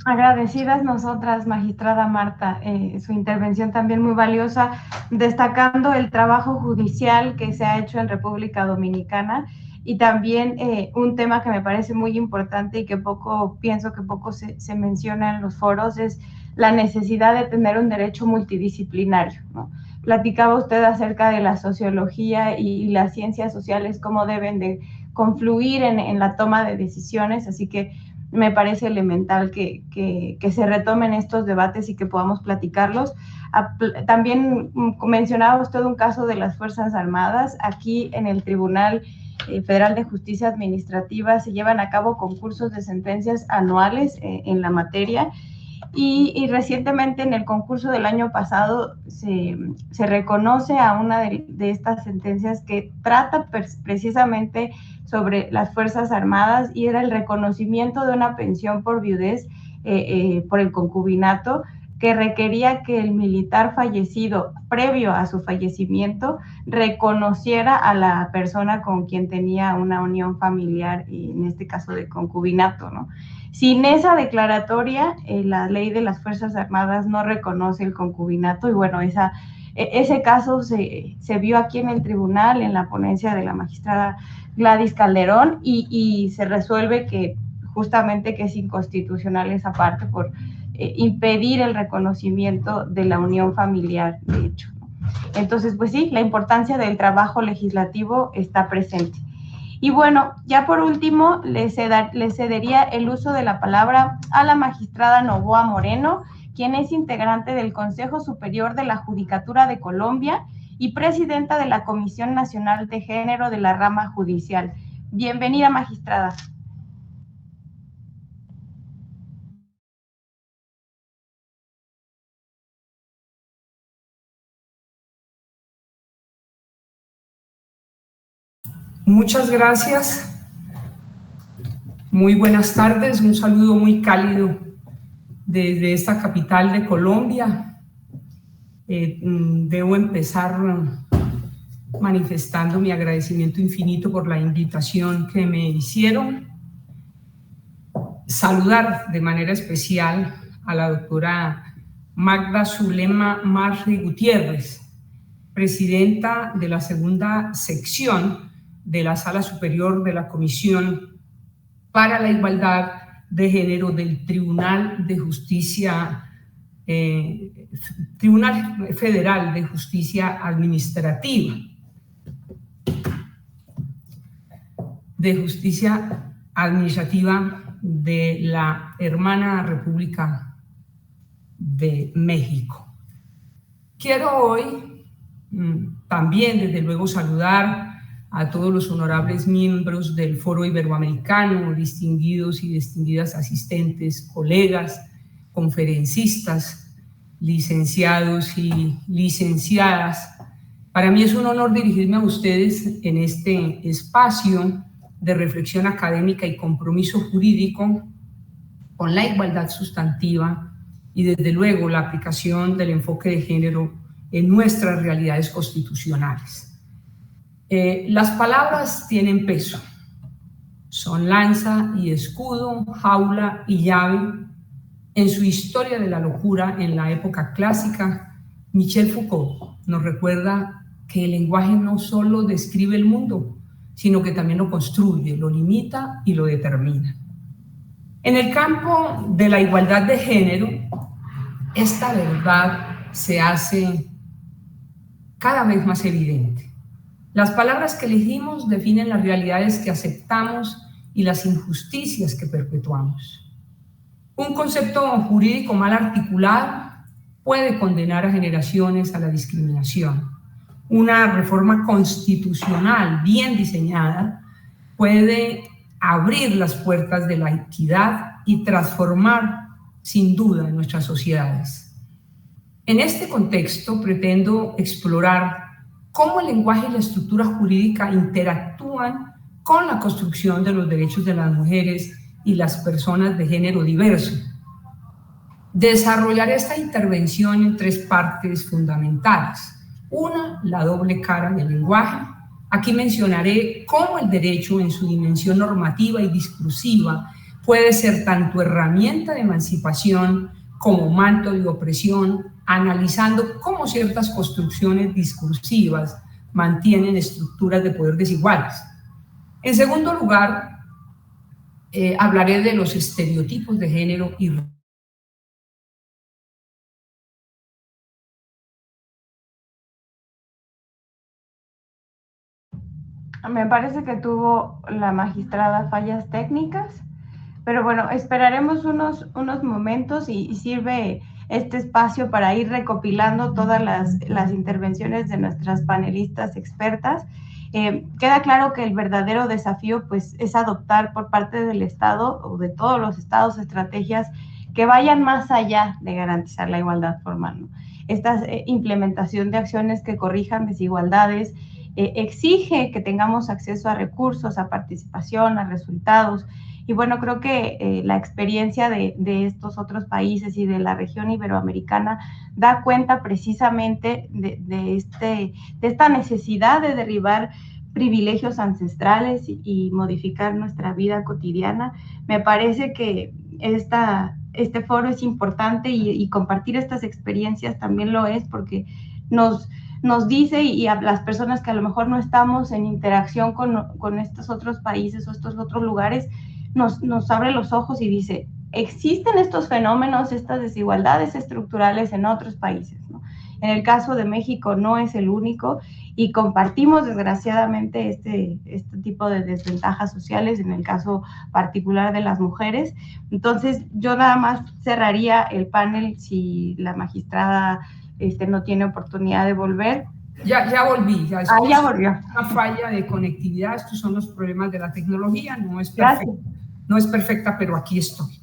Agradecidas nosotras, magistrada Marta, su intervención también muy valiosa, destacando el trabajo judicial que se ha hecho en República Dominicana y también un tema que me parece muy importante y que pienso que poco se menciona en los foros es la necesidad de tener un derecho multidisciplinario, ¿no? Platicaba usted acerca de la sociología y las ciencias sociales, cómo deben de confluir en la toma de decisiones, así que me parece elemental que se retomen estos debates y que podamos platicarlos. También mencionaba usted un caso de las Fuerzas Armadas. Aquí en el Tribunal Federal de Justicia Administrativa se llevan a cabo concursos de sentencias anuales en la materia y recientemente en el concurso del año pasado se reconoce a una de estas sentencias que trata precisamente sobre las Fuerzas Armadas y era el reconocimiento de una pensión por viudez por el concubinato que requería que el militar fallecido, previo a su fallecimiento, reconociera a la persona con quien tenía una unión familiar, en este caso de concubinato, ¿no? Sin esa declaratoria, la ley de las Fuerzas Armadas no reconoce el concubinato y bueno, ese caso se vio aquí en el tribunal, en la ponencia de la magistrada Gladys Calderón y se resuelve que justamente que es inconstitucional esa parte por impedir el reconocimiento de la unión familiar, de hecho, ¿no? Entonces, pues sí, la importancia del trabajo legislativo está presente. Y bueno, ya por último, le cedería el uso de la palabra a la magistrada Novoa Moreno, quien es integrante del Consejo Superior de la Judicatura de Colombia y presidenta de la Comisión Nacional de Género de la Rama Judicial. Bienvenida, magistrada. Muchas gracias. Muy buenas tardes. Un saludo muy cálido desde esta capital de Colombia. Debo empezar manifestando mi agradecimiento infinito por la invitación que me hicieron. Saludar de manera especial a la doctora Magda Zulema Marri Gutiérrez, presidenta de la segunda sección de la Sala Superior de la Comisión para la Igualdad de Género del Tribunal de Justicia, Tribunal Federal de Justicia Administrativa, de la hermana República de México. Quiero hoy también, desde luego, saludar a todos los honorables miembros del Foro Iberoamericano, distinguidos y distinguidas asistentes, colegas, conferencistas, licenciados y licenciadas. Para mí es un honor dirigirme a ustedes en este espacio de reflexión académica y compromiso jurídico con la igualdad sustantiva y desde luego la aplicación del enfoque de género en nuestras realidades constitucionales. Las palabras tienen peso, son lanza y escudo, jaula y llave. En su Historia de la locura en la época clásica, Michel Foucault nos recuerda que el lenguaje no solo describe el mundo, sino que también lo construye, lo limita y lo determina. En el campo de la igualdad de género, esta verdad se hace cada vez más evidente. Las palabras que elegimos definen las realidades que aceptamos y las injusticias que perpetuamos. Un concepto jurídico mal articulado puede condenar a generaciones a la discriminación. Una reforma constitucional bien diseñada puede abrir las puertas de la equidad y transformar sin duda nuestras sociedades. En este contexto pretendo explorar cómo el lenguaje y la estructura jurídica interactúan con la construcción de los derechos de las mujeres y las personas de género diverso. Desarrollaré esta intervención en tres partes fundamentales. Una, la doble cara del lenguaje. Aquí mencionaré cómo el derecho en su dimensión normativa y discursiva puede ser tanto herramienta de emancipación como manto de opresión, analizando cómo ciertas construcciones discursivas mantienen estructuras de poder desiguales. En segundo lugar, hablaré de los estereotipos de género y me parece que tuvo la magistrada fallas técnicas, pero bueno, esperaremos unos momentos y sirve este espacio para ir recopilando todas las intervenciones de nuestras panelistas expertas. Queda claro que el verdadero desafío pues, es adoptar por parte del Estado o de todos los estados estrategias que vayan más allá de garantizar la igualdad formal, ¿no? Esta implementación de acciones que corrijan desigualdades exige que tengamos acceso a recursos, a participación, a resultados. Y bueno, creo que la experiencia de estos otros países y de la región iberoamericana da cuenta precisamente de esta necesidad de derribar privilegios ancestrales y modificar nuestra vida cotidiana. Me parece que este foro es importante y compartir estas experiencias también lo es porque nos dice y a las personas que a lo mejor no estamos en interacción con estos otros países o estos otros lugares, nos abre los ojos y dice, existen estos fenómenos, estas desigualdades estructurales en otros países, ¿no? En el caso de México no es el único y compartimos desgraciadamente este tipo de desventajas sociales en el caso particular de las mujeres. Entonces yo nada más cerraría el panel si la magistrada no tiene oportunidad de volver. Ya volví. Ya volvió. Una falla de conectividad, estos son los problemas de la tecnología, no es perfecta, pero aquí estoy.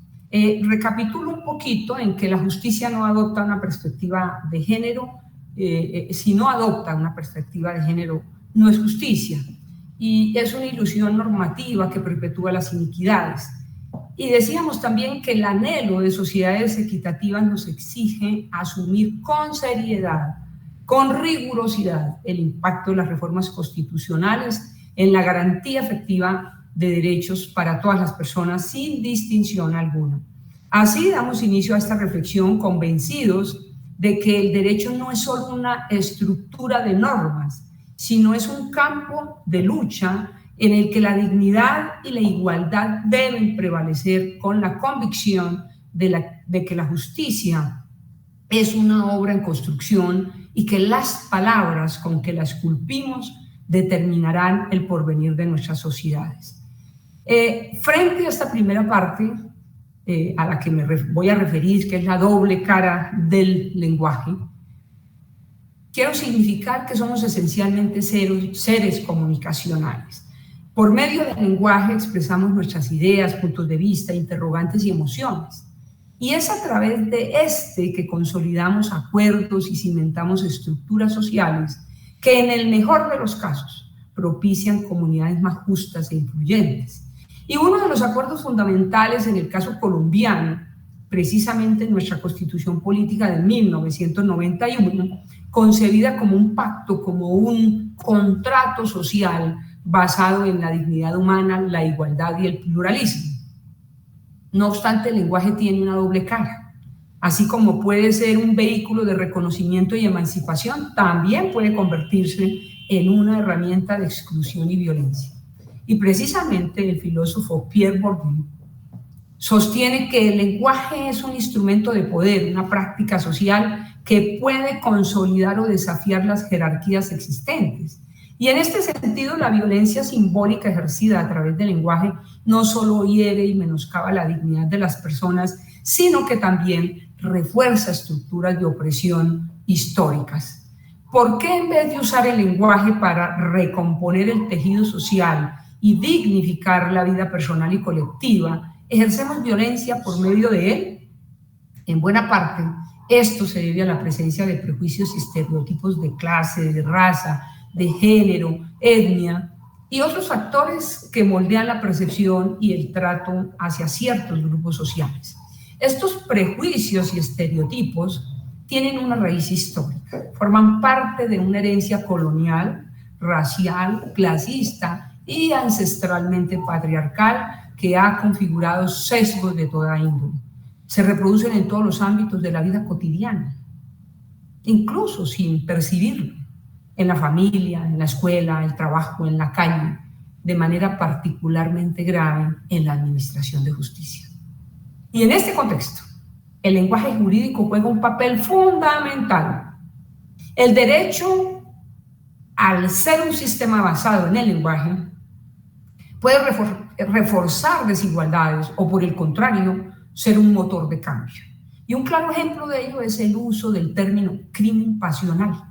Recapitulo un poquito en que la justicia no adopta una perspectiva de género, si no adopta una perspectiva de género, no es justicia, y es una ilusión normativa que perpetúa las iniquidades. Y decíamos también que el anhelo de sociedades equitativas nos exige asumir con seriedad, con rigurosidad, el impacto de las reformas constitucionales en la garantía efectiva de derechos para todas las personas sin distinción alguna. Así damos inicio a esta reflexión convencidos de que el derecho no es solo una estructura de normas, sino es un campo de lucha en el que la dignidad y la igualdad deben prevalecer con la convicción de que la justicia es una obra en construcción y que las palabras con que la esculpimos determinarán el porvenir de nuestras sociedades. Frente a esta primera parte, a la que me voy a referir, que es la doble cara del lenguaje, quiero significar que somos esencialmente seres comunicacionales. Por medio del lenguaje expresamos nuestras ideas, puntos de vista, interrogantes y emociones. Y es a través de que consolidamos acuerdos y cimentamos estructuras sociales que en el mejor de los casos propician comunidades más justas e influyentes. Y uno de los acuerdos fundamentales en el caso colombiano, precisamente nuestra Constitución Política de 1991, concebida como un pacto, como un contrato social basado en la dignidad humana, la igualdad y el pluralismo. No obstante, el lenguaje tiene una doble cara. Así como puede ser un vehículo de reconocimiento y emancipación, también puede convertirse en una herramienta de exclusión y violencia. Y precisamente el filósofo Pierre Bourdieu sostiene que el lenguaje es un instrumento de poder, una práctica social que puede consolidar o desafiar las jerarquías existentes. Y en este sentido, la violencia simbólica ejercida a través del lenguaje no solo hiere y menoscaba la dignidad de las personas, sino que también refuerza estructuras de opresión históricas. ¿Por qué en vez de usar el lenguaje para recomponer el tejido social y dignificar la vida personal y colectiva, ejercemos violencia por medio de él? En buena parte, esto se debe a la presencia de prejuicios y estereotipos de clase, de raza, de género, etnia y otros factores que moldean la percepción y el trato hacia ciertos grupos sociales. Estos prejuicios y estereotipos tienen una raíz histórica, forman parte de una herencia colonial, racial, clasista y ancestralmente patriarcal que ha configurado sesgos de toda índole. Se reproducen en todos los ámbitos de la vida cotidiana, incluso sin percibirlo, en la familia, en la escuela, el trabajo, en la calle, de manera particularmente grave en la administración de justicia. Y en este contexto, el lenguaje jurídico juega un papel fundamental. El derecho, al ser un sistema basado en el lenguaje, puede reforzar desigualdades o, por el contrario, ser un motor de cambio. Y un claro ejemplo de ello es el uso del término crimen pasional.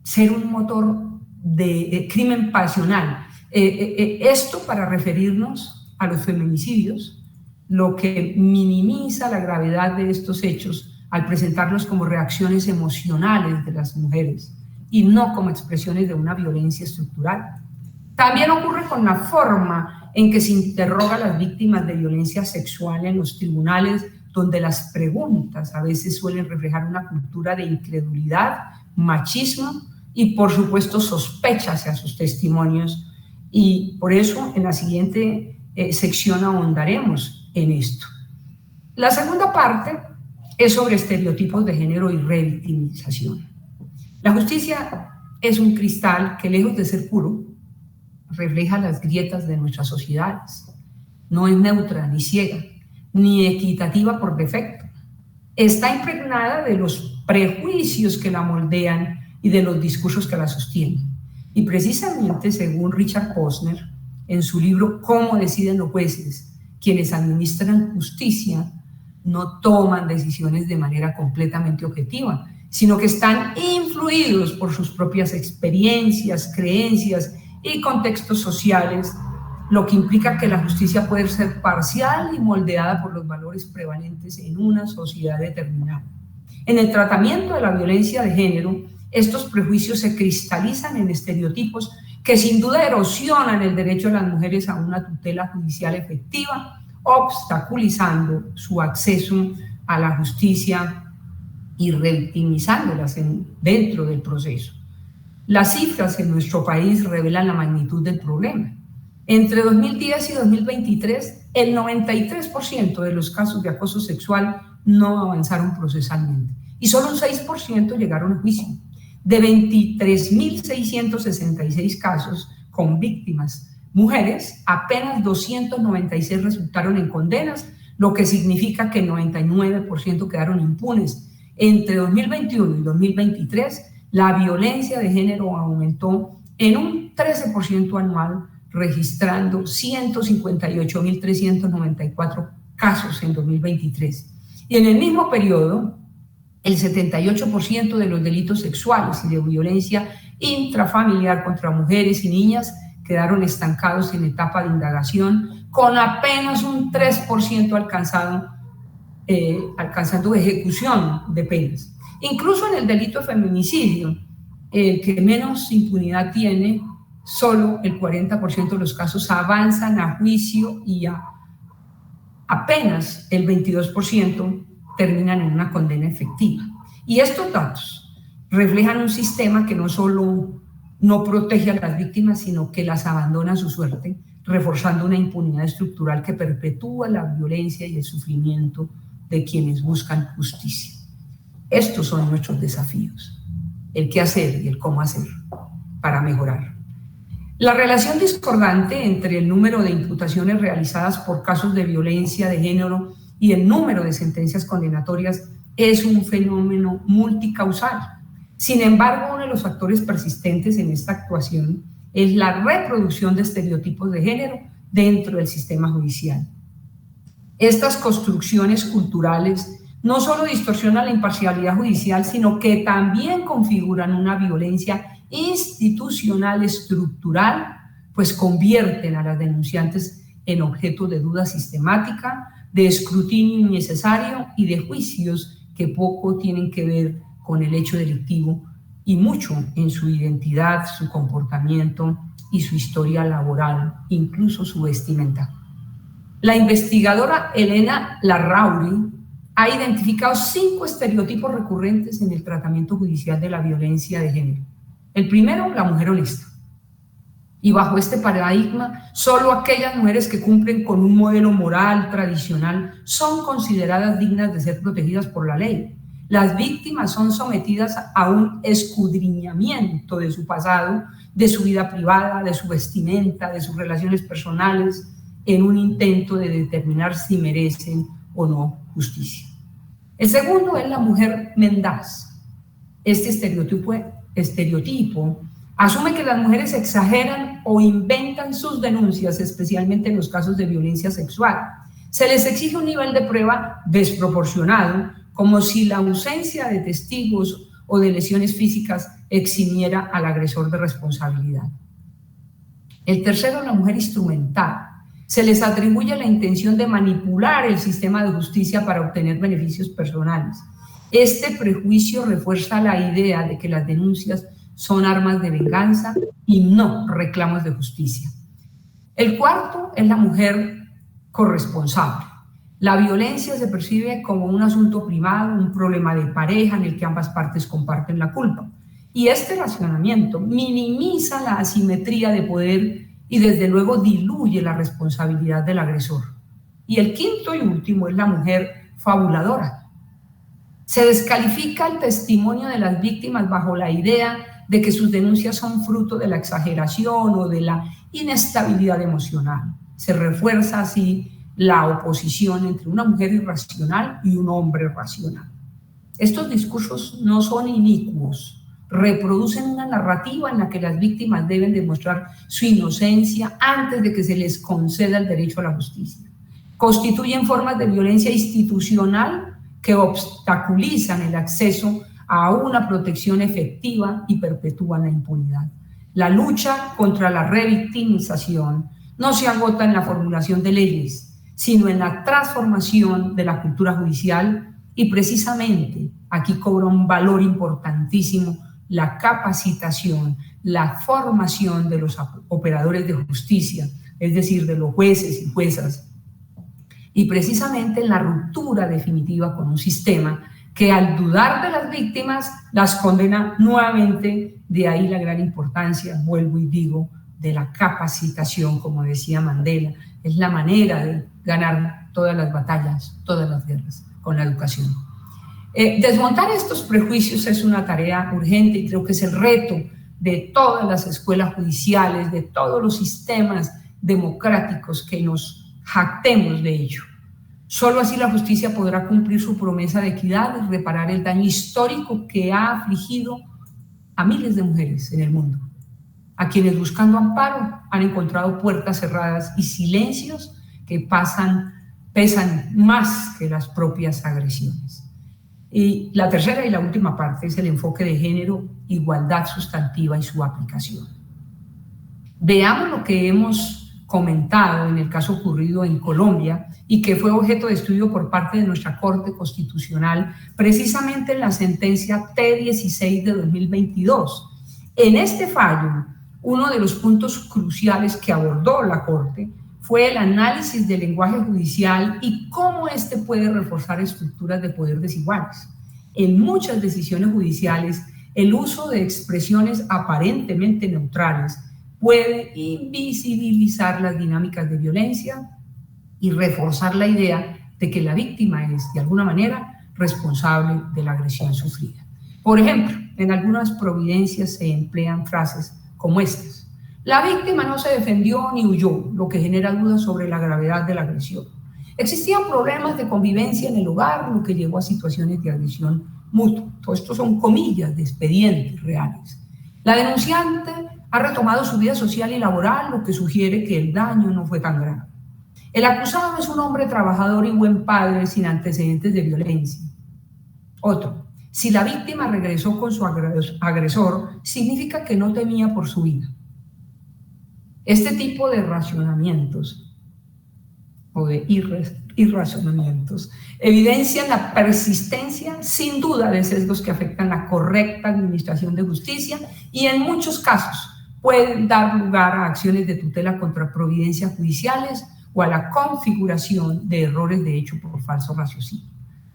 Ser un motor de crimen pasional. Esto para referirnos a los feminicidios, lo que minimiza la gravedad de estos hechos al presentarlos como reacciones emocionales de las mujeres y no como expresiones de una violencia estructural. También ocurre con la forma en que se interroga a las víctimas de violencia sexual en los tribunales, donde las preguntas a veces suelen reflejar una cultura de incredulidad, machismo y, por supuesto, sospecha hacia sus testimonios. Y por eso en la siguiente sección ahondaremos en esto. La segunda parte es sobre estereotipos de género y revictimización. La justicia es un cristal que, lejos de ser puro, refleja las grietas de nuestras sociedades. No es neutra ni ciega, ni equitativa por defecto. Está impregnada de los prejuicios que la moldean y de los discursos que la sostienen. Y precisamente, según Richard Posner, en su libro ¿Cómo deciden los jueces?, quienes administran justicia no toman decisiones de manera completamente objetiva, sino que están influidos por sus propias experiencias, creencias y contextos sociales, lo que implica que la justicia puede ser parcial y moldeada por los valores prevalentes en una sociedad determinada. En el tratamiento de la violencia de género, estos prejuicios se cristalizan en estereotipos que sin duda erosionan el derecho de las mujeres a una tutela judicial efectiva, obstaculizando su acceso a la justicia y revictimizándolas dentro del proceso. Las cifras en nuestro país revelan la magnitud del problema. Entre 2010 y 2023, el 93% de los casos de acoso sexual no avanzaron procesalmente y solo un 6% llegaron a juicio. De 23.666 casos con víctimas mujeres, apenas 296 resultaron en condenas, lo que significa que 99% quedaron impunes. Entre 2021 y 2023, la violencia de género aumentó en un 13% anual, registrando 158.394 casos en 2023. Y en el mismo periodo, El 78% de los delitos sexuales y de violencia intrafamiliar contra mujeres y niñas quedaron estancados en etapa de indagación, con apenas un 3% alcanzando ejecución de penas. Incluso en el delito de feminicidio, el que menos impunidad tiene, solo el 40% de los casos avanzan a juicio y apenas el 22% terminan en una condena efectiva. Y estos datos reflejan un sistema que no solo no protege a las víctimas, sino que las abandona a su suerte, reforzando una impunidad estructural que perpetúa la violencia y el sufrimiento de quienes buscan justicia. Estos son nuestros desafíos, el qué hacer y el cómo hacer para mejorar. La relación discordante entre el número de imputaciones realizadas por casos de violencia de género y el número de sentencias condenatorias es un fenómeno multicausal. Sin embargo, uno de los factores persistentes en esta actuación es la reproducción de estereotipos de género dentro del sistema judicial. Estas construcciones culturales no solo distorsionan la imparcialidad judicial, sino que también configuran una violencia institucional estructural, pues convierten a las denunciantes en objeto de duda sistemática, de escrutinio innecesario y de juicios que poco tienen que ver con el hecho delictivo y mucho en su identidad, su comportamiento y su historia laboral, incluso su vestimenta. La investigadora Elena Larrauri ha identificado 5 estereotipos recurrentes en el tratamiento judicial de la violencia de género. El primero, la mujer honesta. Y bajo este paradigma, solo aquellas mujeres que cumplen con un modelo moral tradicional son consideradas dignas de ser protegidas por la ley. Las víctimas son sometidas a un escudriñamiento de su pasado, de su vida privada, de su vestimenta, de sus relaciones personales, en un intento de determinar si merecen o no justicia. El segundo es la mujer mendaz. Este estereotipo asume que las mujeres exageran o inventan sus denuncias, especialmente en los casos de violencia sexual. Se les exige un nivel de prueba desproporcionado, como si la ausencia de testigos o de lesiones físicas eximiera al agresor de responsabilidad. El tercero, la mujer instrumental. Se les atribuye la intención de manipular el sistema de justicia para obtener beneficios personales. Este prejuicio refuerza la idea de que las denuncias son armas de venganza y no reclamos de justicia. El cuarto es la mujer corresponsable. La violencia se percibe como un asunto privado, un problema de pareja en el que ambas partes comparten la culpa. Y este racionamiento minimiza la asimetría de poder y desde luego diluye la responsabilidad del agresor. Y el quinto y último es la mujer fabuladora. Se descalifica el testimonio de las víctimas bajo la idea de que sus denuncias son fruto de la exageración o de la inestabilidad emocional. Se refuerza así la oposición entre una mujer irracional y un hombre racional. Estos discursos no son inicuos, reproducen una narrativa en la que las víctimas deben demostrar su inocencia antes de que se les conceda el derecho a la justicia. Constituyen formas de violencia institucional que obstaculizan el acceso a una protección efectiva y perpetúan la impunidad. La lucha contra la revictimización no se agota en la formulación de leyes, sino en la transformación de la cultura judicial, y precisamente aquí cobra un valor importantísimo la capacitación, la formación de los operadores de justicia, es decir, de los jueces y juezas, y precisamente en la ruptura definitiva con un sistema que al dudar de las víctimas las condena nuevamente. De ahí la gran importancia, vuelvo y digo, de la capacitación, como decía Mandela. Es la manera de ganar todas las batallas, todas las guerras, con la educación. Desmontar estos prejuicios es una tarea urgente y creo que es el reto de todas las escuelas judiciales, de todos los sistemas democráticos que nos jactemos de ello. Solo así la justicia podrá cumplir su promesa de equidad y reparar el daño histórico que ha afligido a miles de mujeres en el mundo, a quienes buscando amparo han encontrado puertas cerradas y silencios que pesan más que las propias agresiones. Y la tercera y la última parte es el enfoque de género, igualdad sustantiva y su aplicación. Veamos lo que hemos comentado en el caso ocurrido en Colombia y que fue objeto de estudio por parte de nuestra Corte Constitucional, precisamente en la sentencia T16 de 2022. En este fallo, uno de los puntos cruciales que abordó la Corte fue el análisis del lenguaje judicial y cómo éste puede reforzar estructuras de poder desiguales. En muchas decisiones judiciales, el uso de expresiones aparentemente neutrales puede invisibilizar las dinámicas de violencia y reforzar la idea de que la víctima es, de alguna manera, responsable de la agresión sufrida. Por ejemplo, en algunas providencias se emplean frases como estas: la víctima no se defendió ni huyó, lo que genera dudas sobre la gravedad de la agresión. Existían problemas de convivencia en el hogar, lo que llevó a situaciones de agresión mutua. Todo esto son comillas de expedientes reales. La denunciante ha retomado su vida social y laboral, lo que sugiere que el daño no fue tan grave. El acusado es un hombre trabajador y buen padre sin antecedentes de violencia. Otro: si la víctima regresó con su agresor, significa que no temía por su vida. Este tipo de racionamientos o de irrazonamientos evidencian la persistencia sin duda de sesgos que afectan la correcta administración de justicia y en muchos casos pueden dar lugar a acciones de tutela contra providencias judiciales o a la configuración de errores de hecho por falso raciocinio.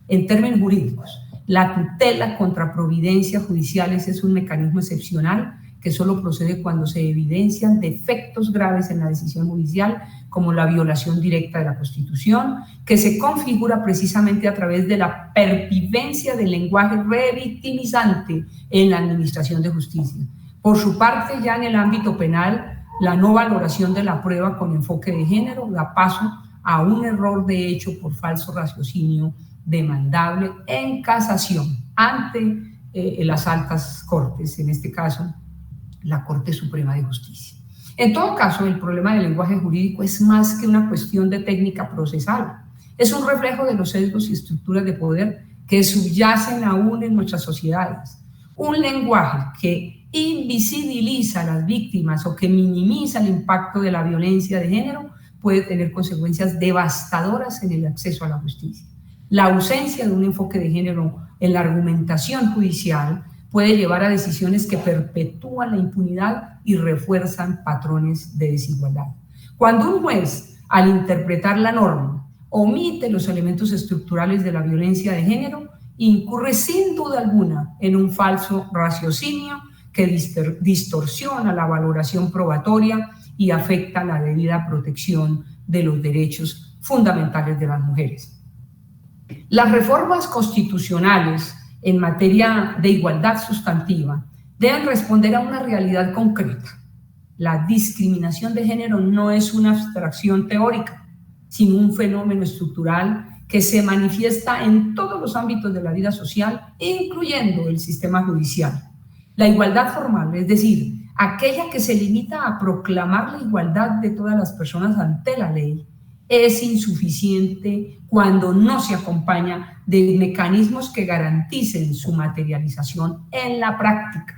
En términos jurídicos, la tutela contra providencias judiciales es un mecanismo excepcional que solo procede cuando se evidencian defectos graves en la decisión judicial, como la violación directa de la Constitución, que se configura precisamente a través de la pervivencia del lenguaje revictimizante en la administración de justicia. Por su parte, ya en el ámbito penal, la no valoración de la prueba con enfoque de género da paso a un error de hecho por falso raciocinio demandable en casación ante las altas cortes, en este caso la Corte Suprema de Justicia. En todo caso, el problema del lenguaje jurídico es más que una cuestión de técnica procesal. Es un reflejo de los sesgos y estructuras de poder que subyacen aún en nuestras sociedades. Un lenguaje que invisibiliza a las víctimas o que minimiza el impacto de la violencia de género puede tener consecuencias devastadoras en el acceso a la justicia. La ausencia de un enfoque de género en la argumentación judicial puede llevar a decisiones que perpetúan la impunidad y refuerzan patrones de desigualdad. Cuando un juez, al interpretar la norma, omite los elementos estructurales de la violencia de género, incurre sin duda alguna en un falso raciocinio que distorsiona la valoración probatoria y afecta la debida protección de los derechos fundamentales de las mujeres. Las reformas constitucionales en materia de igualdad sustantiva deben responder a una realidad concreta. La discriminación de género no es una abstracción teórica, sino un fenómeno estructural que se manifiesta en todos los ámbitos de la vida social, incluyendo el sistema judicial. La igualdad formal, es decir, aquella que se limita a proclamar la igualdad de todas las personas ante la ley, es insuficiente cuando no se acompaña de mecanismos que garanticen su materialización en la práctica.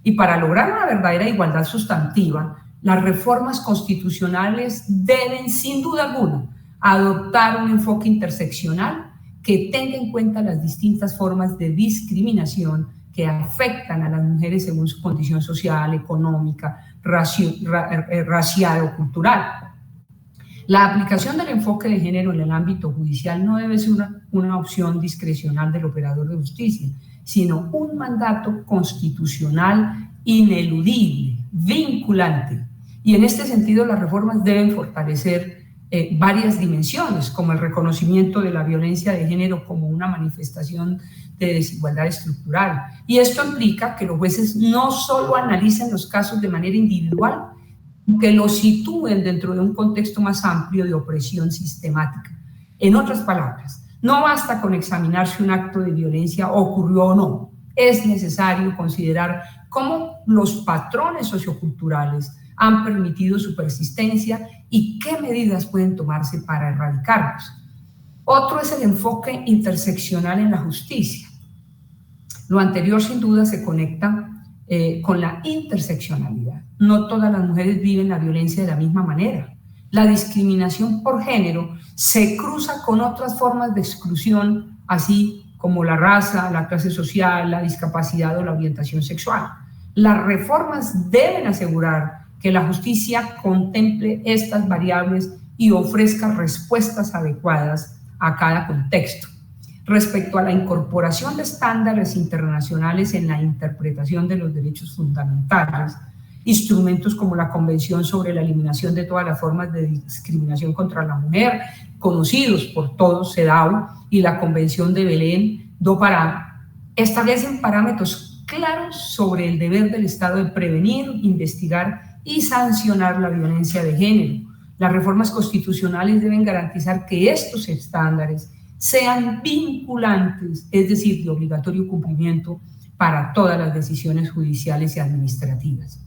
Y para lograr una verdadera igualdad sustantiva, las reformas constitucionales deben, sin duda alguna, adoptar un enfoque interseccional que tenga en cuenta las distintas formas de discriminación que afectan a las mujeres según su condición social, económica, racial o cultural. La aplicación del enfoque de género en el ámbito judicial no debe ser una opción discrecional del operador de justicia, sino un mandato constitucional ineludible, vinculante. Y en este sentido, las reformas deben fortalecer varias dimensiones, como el reconocimiento de la violencia de género como una manifestación de desigualdad estructural. Y esto implica que los jueces no solo analicen los casos de manera individual, que los sitúen dentro de un contexto más amplio de opresión sistemática. En otras palabras, no basta con examinar si un acto de violencia ocurrió o no. Es necesario considerar cómo los patrones socioculturales han permitido su persistencia y qué medidas pueden tomarse para erradicarlos. Otro es el enfoque interseccional en la justicia. Lo anterior sin duda se conecta con la interseccionalidad. No todas las mujeres viven la violencia de la misma manera. La discriminación por género se cruza con otras formas de exclusión, así como la raza, la clase social, la discapacidad o la orientación sexual. Las reformas deben asegurar que la justicia contemple estas variables y ofrezca respuestas adecuadas a cada contexto. Respecto a la incorporación de estándares internacionales en la interpretación de los derechos fundamentales, instrumentos como la Convención sobre la Eliminación de todas las formas de discriminación contra la mujer, conocidos por todos, CEDAW, y la Convención de Belén do Pará, establecen parámetros claros sobre el deber del Estado de prevenir, investigar y sancionar la violencia de género. Las reformas constitucionales deben garantizar que estos estándares sean vinculantes, es decir, de obligatorio cumplimiento para todas las decisiones judiciales y administrativas.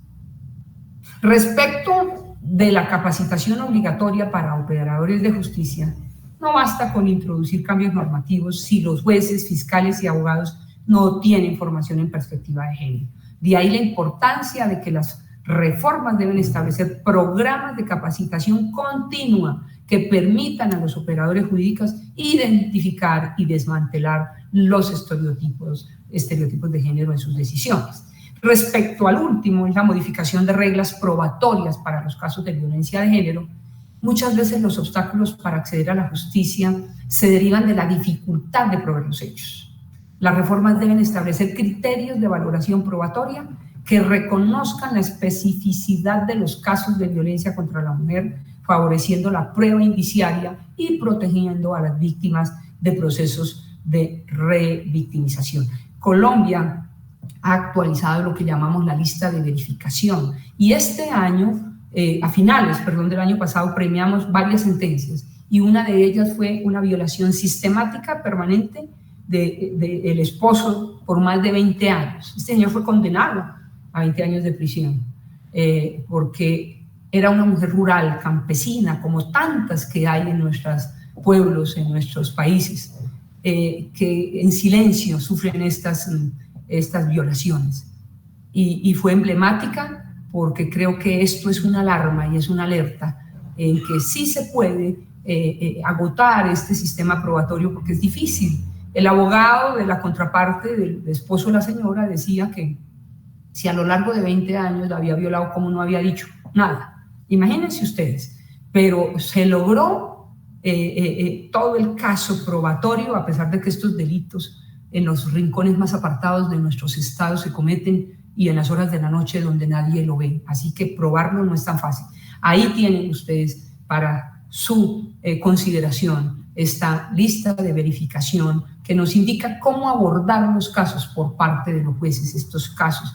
Respecto de la capacitación obligatoria para operadores de justicia, no basta con introducir cambios normativos si los jueces, fiscales y abogados no tienen formación en perspectiva de género. De ahí la importancia de que las reformas deben establecer programas de capacitación continua que permitan a los operadores jurídicos identificar y desmantelar los estereotipos de género en sus decisiones. Respecto al último, es la modificación de reglas probatorias para los casos de violencia de género. Muchas veces los obstáculos para acceder a la justicia se derivan de la dificultad de probar los hechos. Las reformas deben establecer criterios de valoración probatoria que reconozcan la especificidad de los casos de violencia contra la mujer, favoreciendo la prueba indiciaria y protegiendo a las víctimas de procesos de revictimización. Colombia ha actualizado lo que llamamos la lista de verificación y este año, a finales del año pasado, premiamos varias sentencias y una de ellas fue una violación sistemática permanente del esposo por más de 20 años. Este señor fue condenado a 20 años de prisión porque era una mujer rural, campesina, como tantas que hay en nuestros pueblos, en nuestros países, que en silencio sufren estas violaciones. Y fue emblemática porque creo que esto es una alarma y es una alerta en que sí se puede agotar este sistema probatorio porque es difícil. El abogado de la contraparte del esposo de la señora decía que si a lo largo de 20 años la había violado, ¿cómo no había dicho nada? Imagínense ustedes, pero se logró todo el caso probatorio, a pesar de que estos delitos en los rincones más apartados de nuestros estados se cometen y en las horas de la noche donde nadie lo ve. Así que probarlo no es tan fácil. Ahí tienen ustedes para su consideración esta lista de verificación que nos indica cómo abordar los casos por parte de los jueces, estos casos,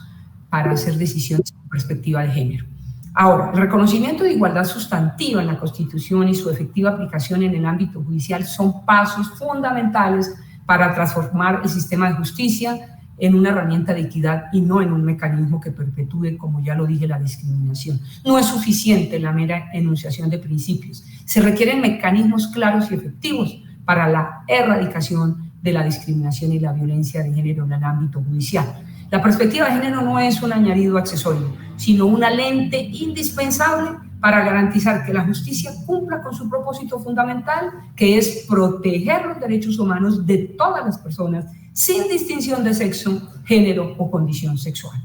para hacer decisiones con perspectiva de género. Ahora, el reconocimiento de igualdad sustantiva en la Constitución y su efectiva aplicación en el ámbito judicial son pasos fundamentales para transformar el sistema de justicia en una herramienta de equidad y no en un mecanismo que perpetúe, como ya lo dije, la discriminación. No es suficiente la mera enunciación de principios. Se requieren mecanismos claros y efectivos para la erradicación de la discriminación y la violencia de género en el ámbito judicial. La perspectiva de género no es un añadido accesorio, sino una lente indispensable para garantizar que la justicia cumpla con su propósito fundamental, que es proteger los derechos humanos de todas las personas, sin distinción de sexo, género o condición sexual.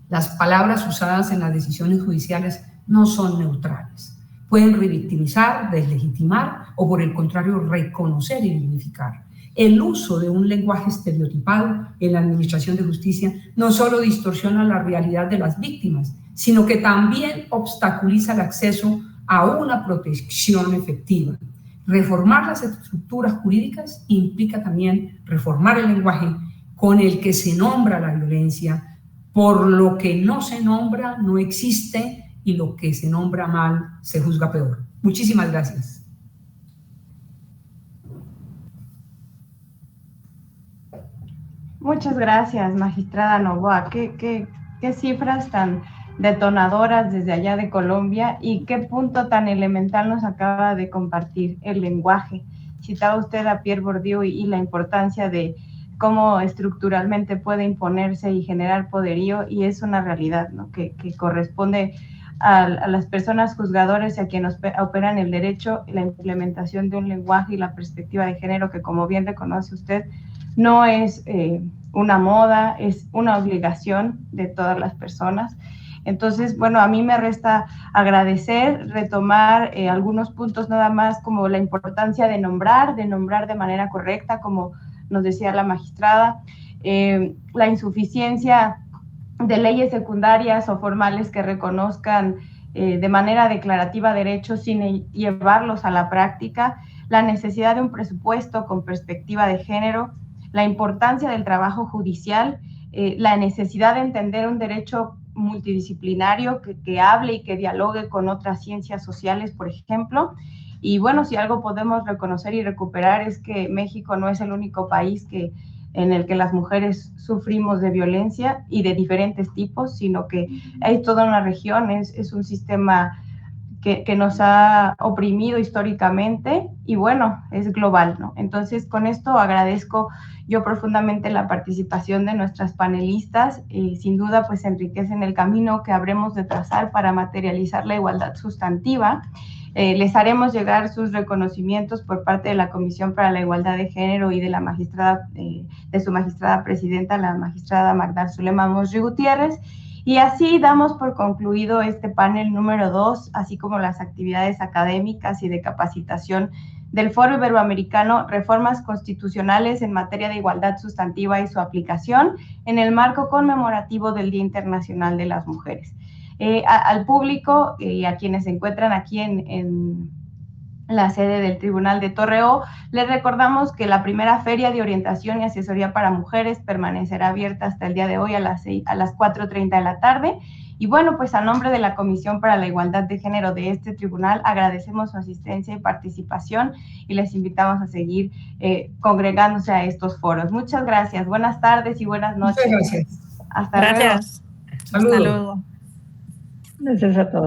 Las palabras usadas en las decisiones judiciales no son neutrales. Pueden revictimizar, deslegitimar o, por el contrario, reconocer y dignificar. El uso de un lenguaje estereotipado en la administración de justicia no solo distorsiona la realidad de las víctimas, sino que también obstaculiza el acceso a una protección efectiva. Reformar las estructuras jurídicas implica también reformar el lenguaje con el que se nombra la violencia, por lo que no se nombra no existe y lo que se nombra mal se juzga peor. Muchísimas gracias. Muchas gracias, magistrada Noboa. ¿Qué cifras tan detonadoras desde allá de Colombia y qué punto tan elemental nos acaba de compartir el lenguaje? Citaba usted a Pierre Bourdieu y la importancia de cómo estructuralmente puede imponerse y generar poderío, y es una realidad, ¿no? que corresponde a las personas juzgadoras y a quienes operan el derecho, la implementación de un lenguaje y la perspectiva de género que, como bien reconoce usted, no es una moda, es una obligación de todas las personas. Entonces, bueno, a mí me resta agradecer, retomar algunos puntos nada más, como la importancia de nombrar de manera correcta, como nos decía la magistrada, la insuficiencia de leyes secundarias o formales que reconozcan de manera declarativa derechos sin llevarlos a la práctica, la necesidad de un presupuesto con perspectiva de género, la importancia del trabajo judicial, la necesidad de entender un derecho multidisciplinario que hable y que dialogue con otras ciencias sociales, por ejemplo. Y bueno, si algo podemos reconocer y recuperar es que México no es el único país en el que las mujeres sufrimos de violencia y de diferentes tipos, sino que hay toda una región, es un sistema que nos ha oprimido históricamente y bueno, es global, ¿no? Entonces, con esto agradezco yo profundamente la participación de nuestras panelistas, sin duda pues enriquecen el camino que habremos de trazar para materializar la igualdad sustantiva. Les haremos llegar sus reconocimientos por parte de la Comisión para la Igualdad de Género y de la magistrada, de su magistrada presidenta, la magistrada Magda Zulema Mosri Gutiérrez. Y así damos por concluido este panel número 2, así como las actividades académicas y de capacitación del Foro Iberoamericano Reformas Constitucionales en materia de igualdad sustantiva y su aplicación en el marco conmemorativo del Día Internacional de las Mujeres. Al público y a quienes se encuentran aquí en la sede del Tribunal de Torreón, les recordamos que la primera feria de orientación y asesoría para mujeres permanecerá abierta hasta el día de hoy a las 4:30 de la tarde. Y bueno, pues a nombre de la Comisión para la Igualdad de Género de este tribunal, agradecemos su asistencia y participación y les invitamos a seguir congregándose a estos foros. Muchas gracias, buenas tardes y buenas noches. Muchas gracias. Hasta luego. Gracias. Saludos. Hasta luego. Gracias a todos.